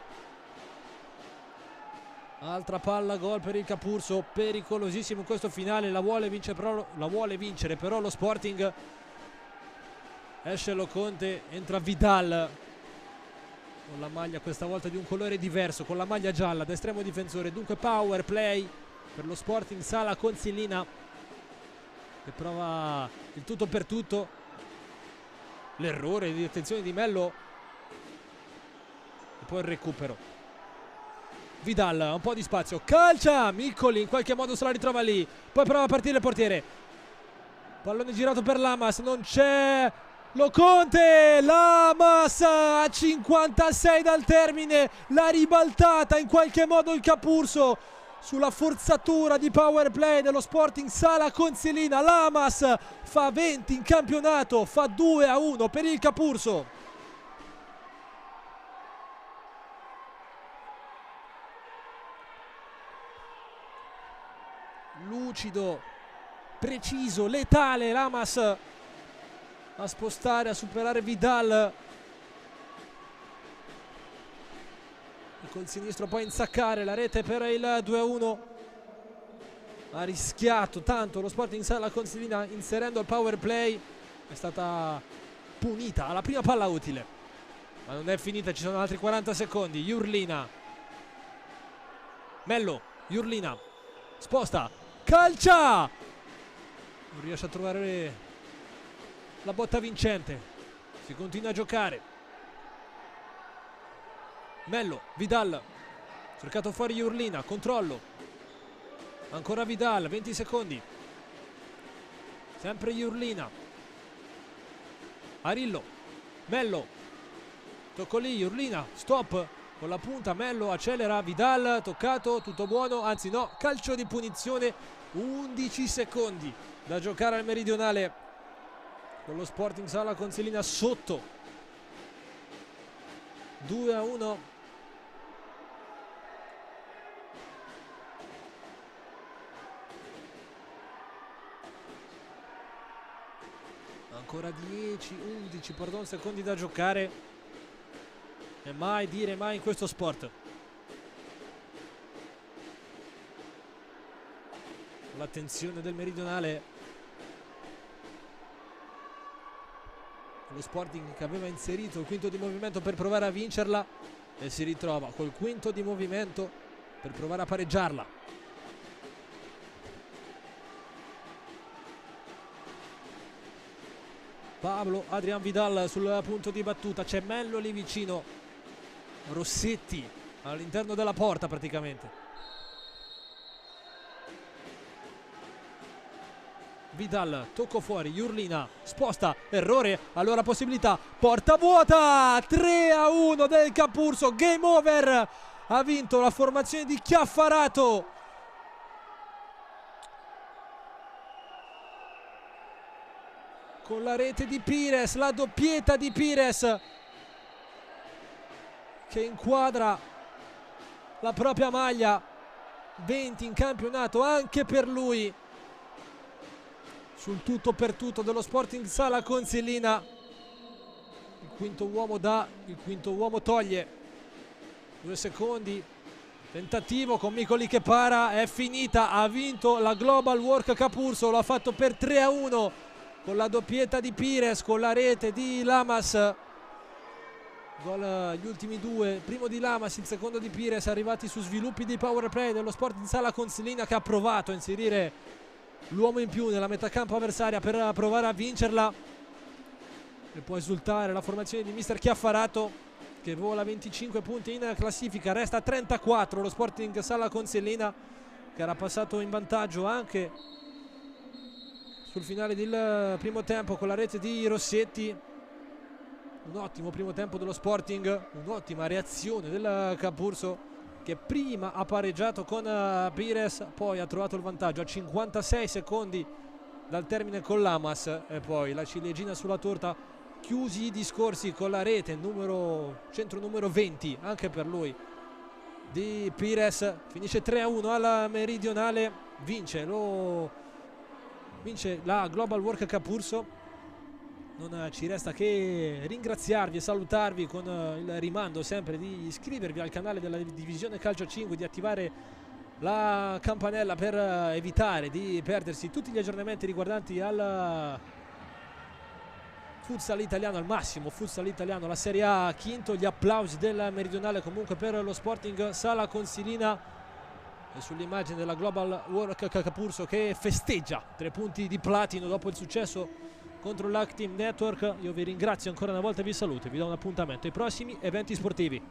Altra palla gol per il Capurso, pericolosissimo in questo finale. La vuole vincere però lo Sporting. Esce Loconte, entra Vidal con la maglia questa volta di un colore diverso, con la maglia gialla da estremo difensore. Dunque power play per lo Sporting Sala Consilina che prova il tutto per tutto. L'errore di attenzione di Mello e poi il recupero. Vidal, un po' di spazio, calcia, Micoli in qualche modo se la ritrova lì, poi prova a partire il portiere. Pallone girato per Lamas, non c'è Loconte, Lamas a 56 dal termine, l'ha ribaltata in qualche modo il Capurso sulla forzatura di power play dello Sporting Sala Consilina. Lamas fa 20 in campionato, fa 2-1 per il Capurso. Lucido, preciso, letale Lamas a spostare, a superare Vidal e col sinistro poi insaccare la rete per il 2-1. Ha rischiato tanto lo Sporting Sala Consilina inserendo il power play, è stata punita alla prima palla utile, ma non è finita, ci sono altri 40 secondi. Jurlina, Mello, Jurlina sposta, calcia, non riesce a trovare la botta vincente, si continua a giocare. Mello, Vidal, cercato fuori Jurlina, controllo, ancora Vidal, 20 secondi, sempre Jurlina, Arillo, Mello, tocco lì, Jurlina, stop con la punta, Mello accelera, Vidal, toccato, tutto buono, anzi no, calcio di punizione, 11 secondi da giocare al meridionale con lo Sporting Sala Consilina sotto 2-1. Ancora 11 secondi da giocare e mai dire mai in questo sport. L'attenzione del meridionale, lo Sporting che aveva inserito il quinto di movimento per provare a vincerla e si ritrova col quinto di movimento per provare a pareggiarla. Pablo Adrian Vidal sul punto di battuta, c'è Mello lì vicino, Rossetti all'interno della porta praticamente. Vidal, tocco fuori, Jurlina, sposta, errore, allora possibilità, porta vuota, 3-1 del Capurso, game over, ha vinto la formazione di Chiaffarato. Con la rete di Pires, la doppietta di Pires che inquadra la propria maglia, 20 in campionato anche per lui. Sul tutto per tutto dello Sporting Sala Consilina, il quinto uomo dà, il quinto uomo toglie, 2 secondi, tentativo con Micoli che para, è finita, ha vinto la Global Work Capurso, l'ha fatto per 3-1 con la doppietta di Pires, con la rete di Lamas. Gol gli ultimi due, il primo di Lamas, il secondo di Pires, arrivati su sviluppi di power play dello Sporting Sala Consilina che ha provato a inserire l'uomo in più nella metà campo avversaria per provare a vincerla e può esultare la formazione di mister Chiaffarato che vola 25 punti in classifica, resta 34 lo Sporting Sala Consilina che era passato in vantaggio anche sul finale del primo tempo con la rete di Rossetti. Un ottimo primo tempo dello Sporting, un'ottima reazione del Capurso che prima ha pareggiato con Pires, poi ha trovato il vantaggio a 56 secondi dal termine con l'Amas. E poi la ciliegina sulla torta, chiusi i discorsi con la rete centro numero 20 anche per lui di Pires. Finisce 3-1 alla Meridionale, vince la Global Work Capurso. Non ci resta che ringraziarvi e salutarvi con il rimando sempre di iscrivervi al canale della Divisione Calcio 5, di attivare la campanella per evitare di perdersi tutti gli aggiornamenti riguardanti al futsal italiano, al massimo futsal italiano, la Serie A quinto. Gli applausi della Meridionale comunque per lo Sporting Sala Consilina, e sull'immagine della Global Work Capurso che festeggia 3 punti di platino dopo il successo contro l'Acteam Network. Io vi ringrazio ancora una volta e vi saluto e vi do un appuntamento ai prossimi eventi sportivi.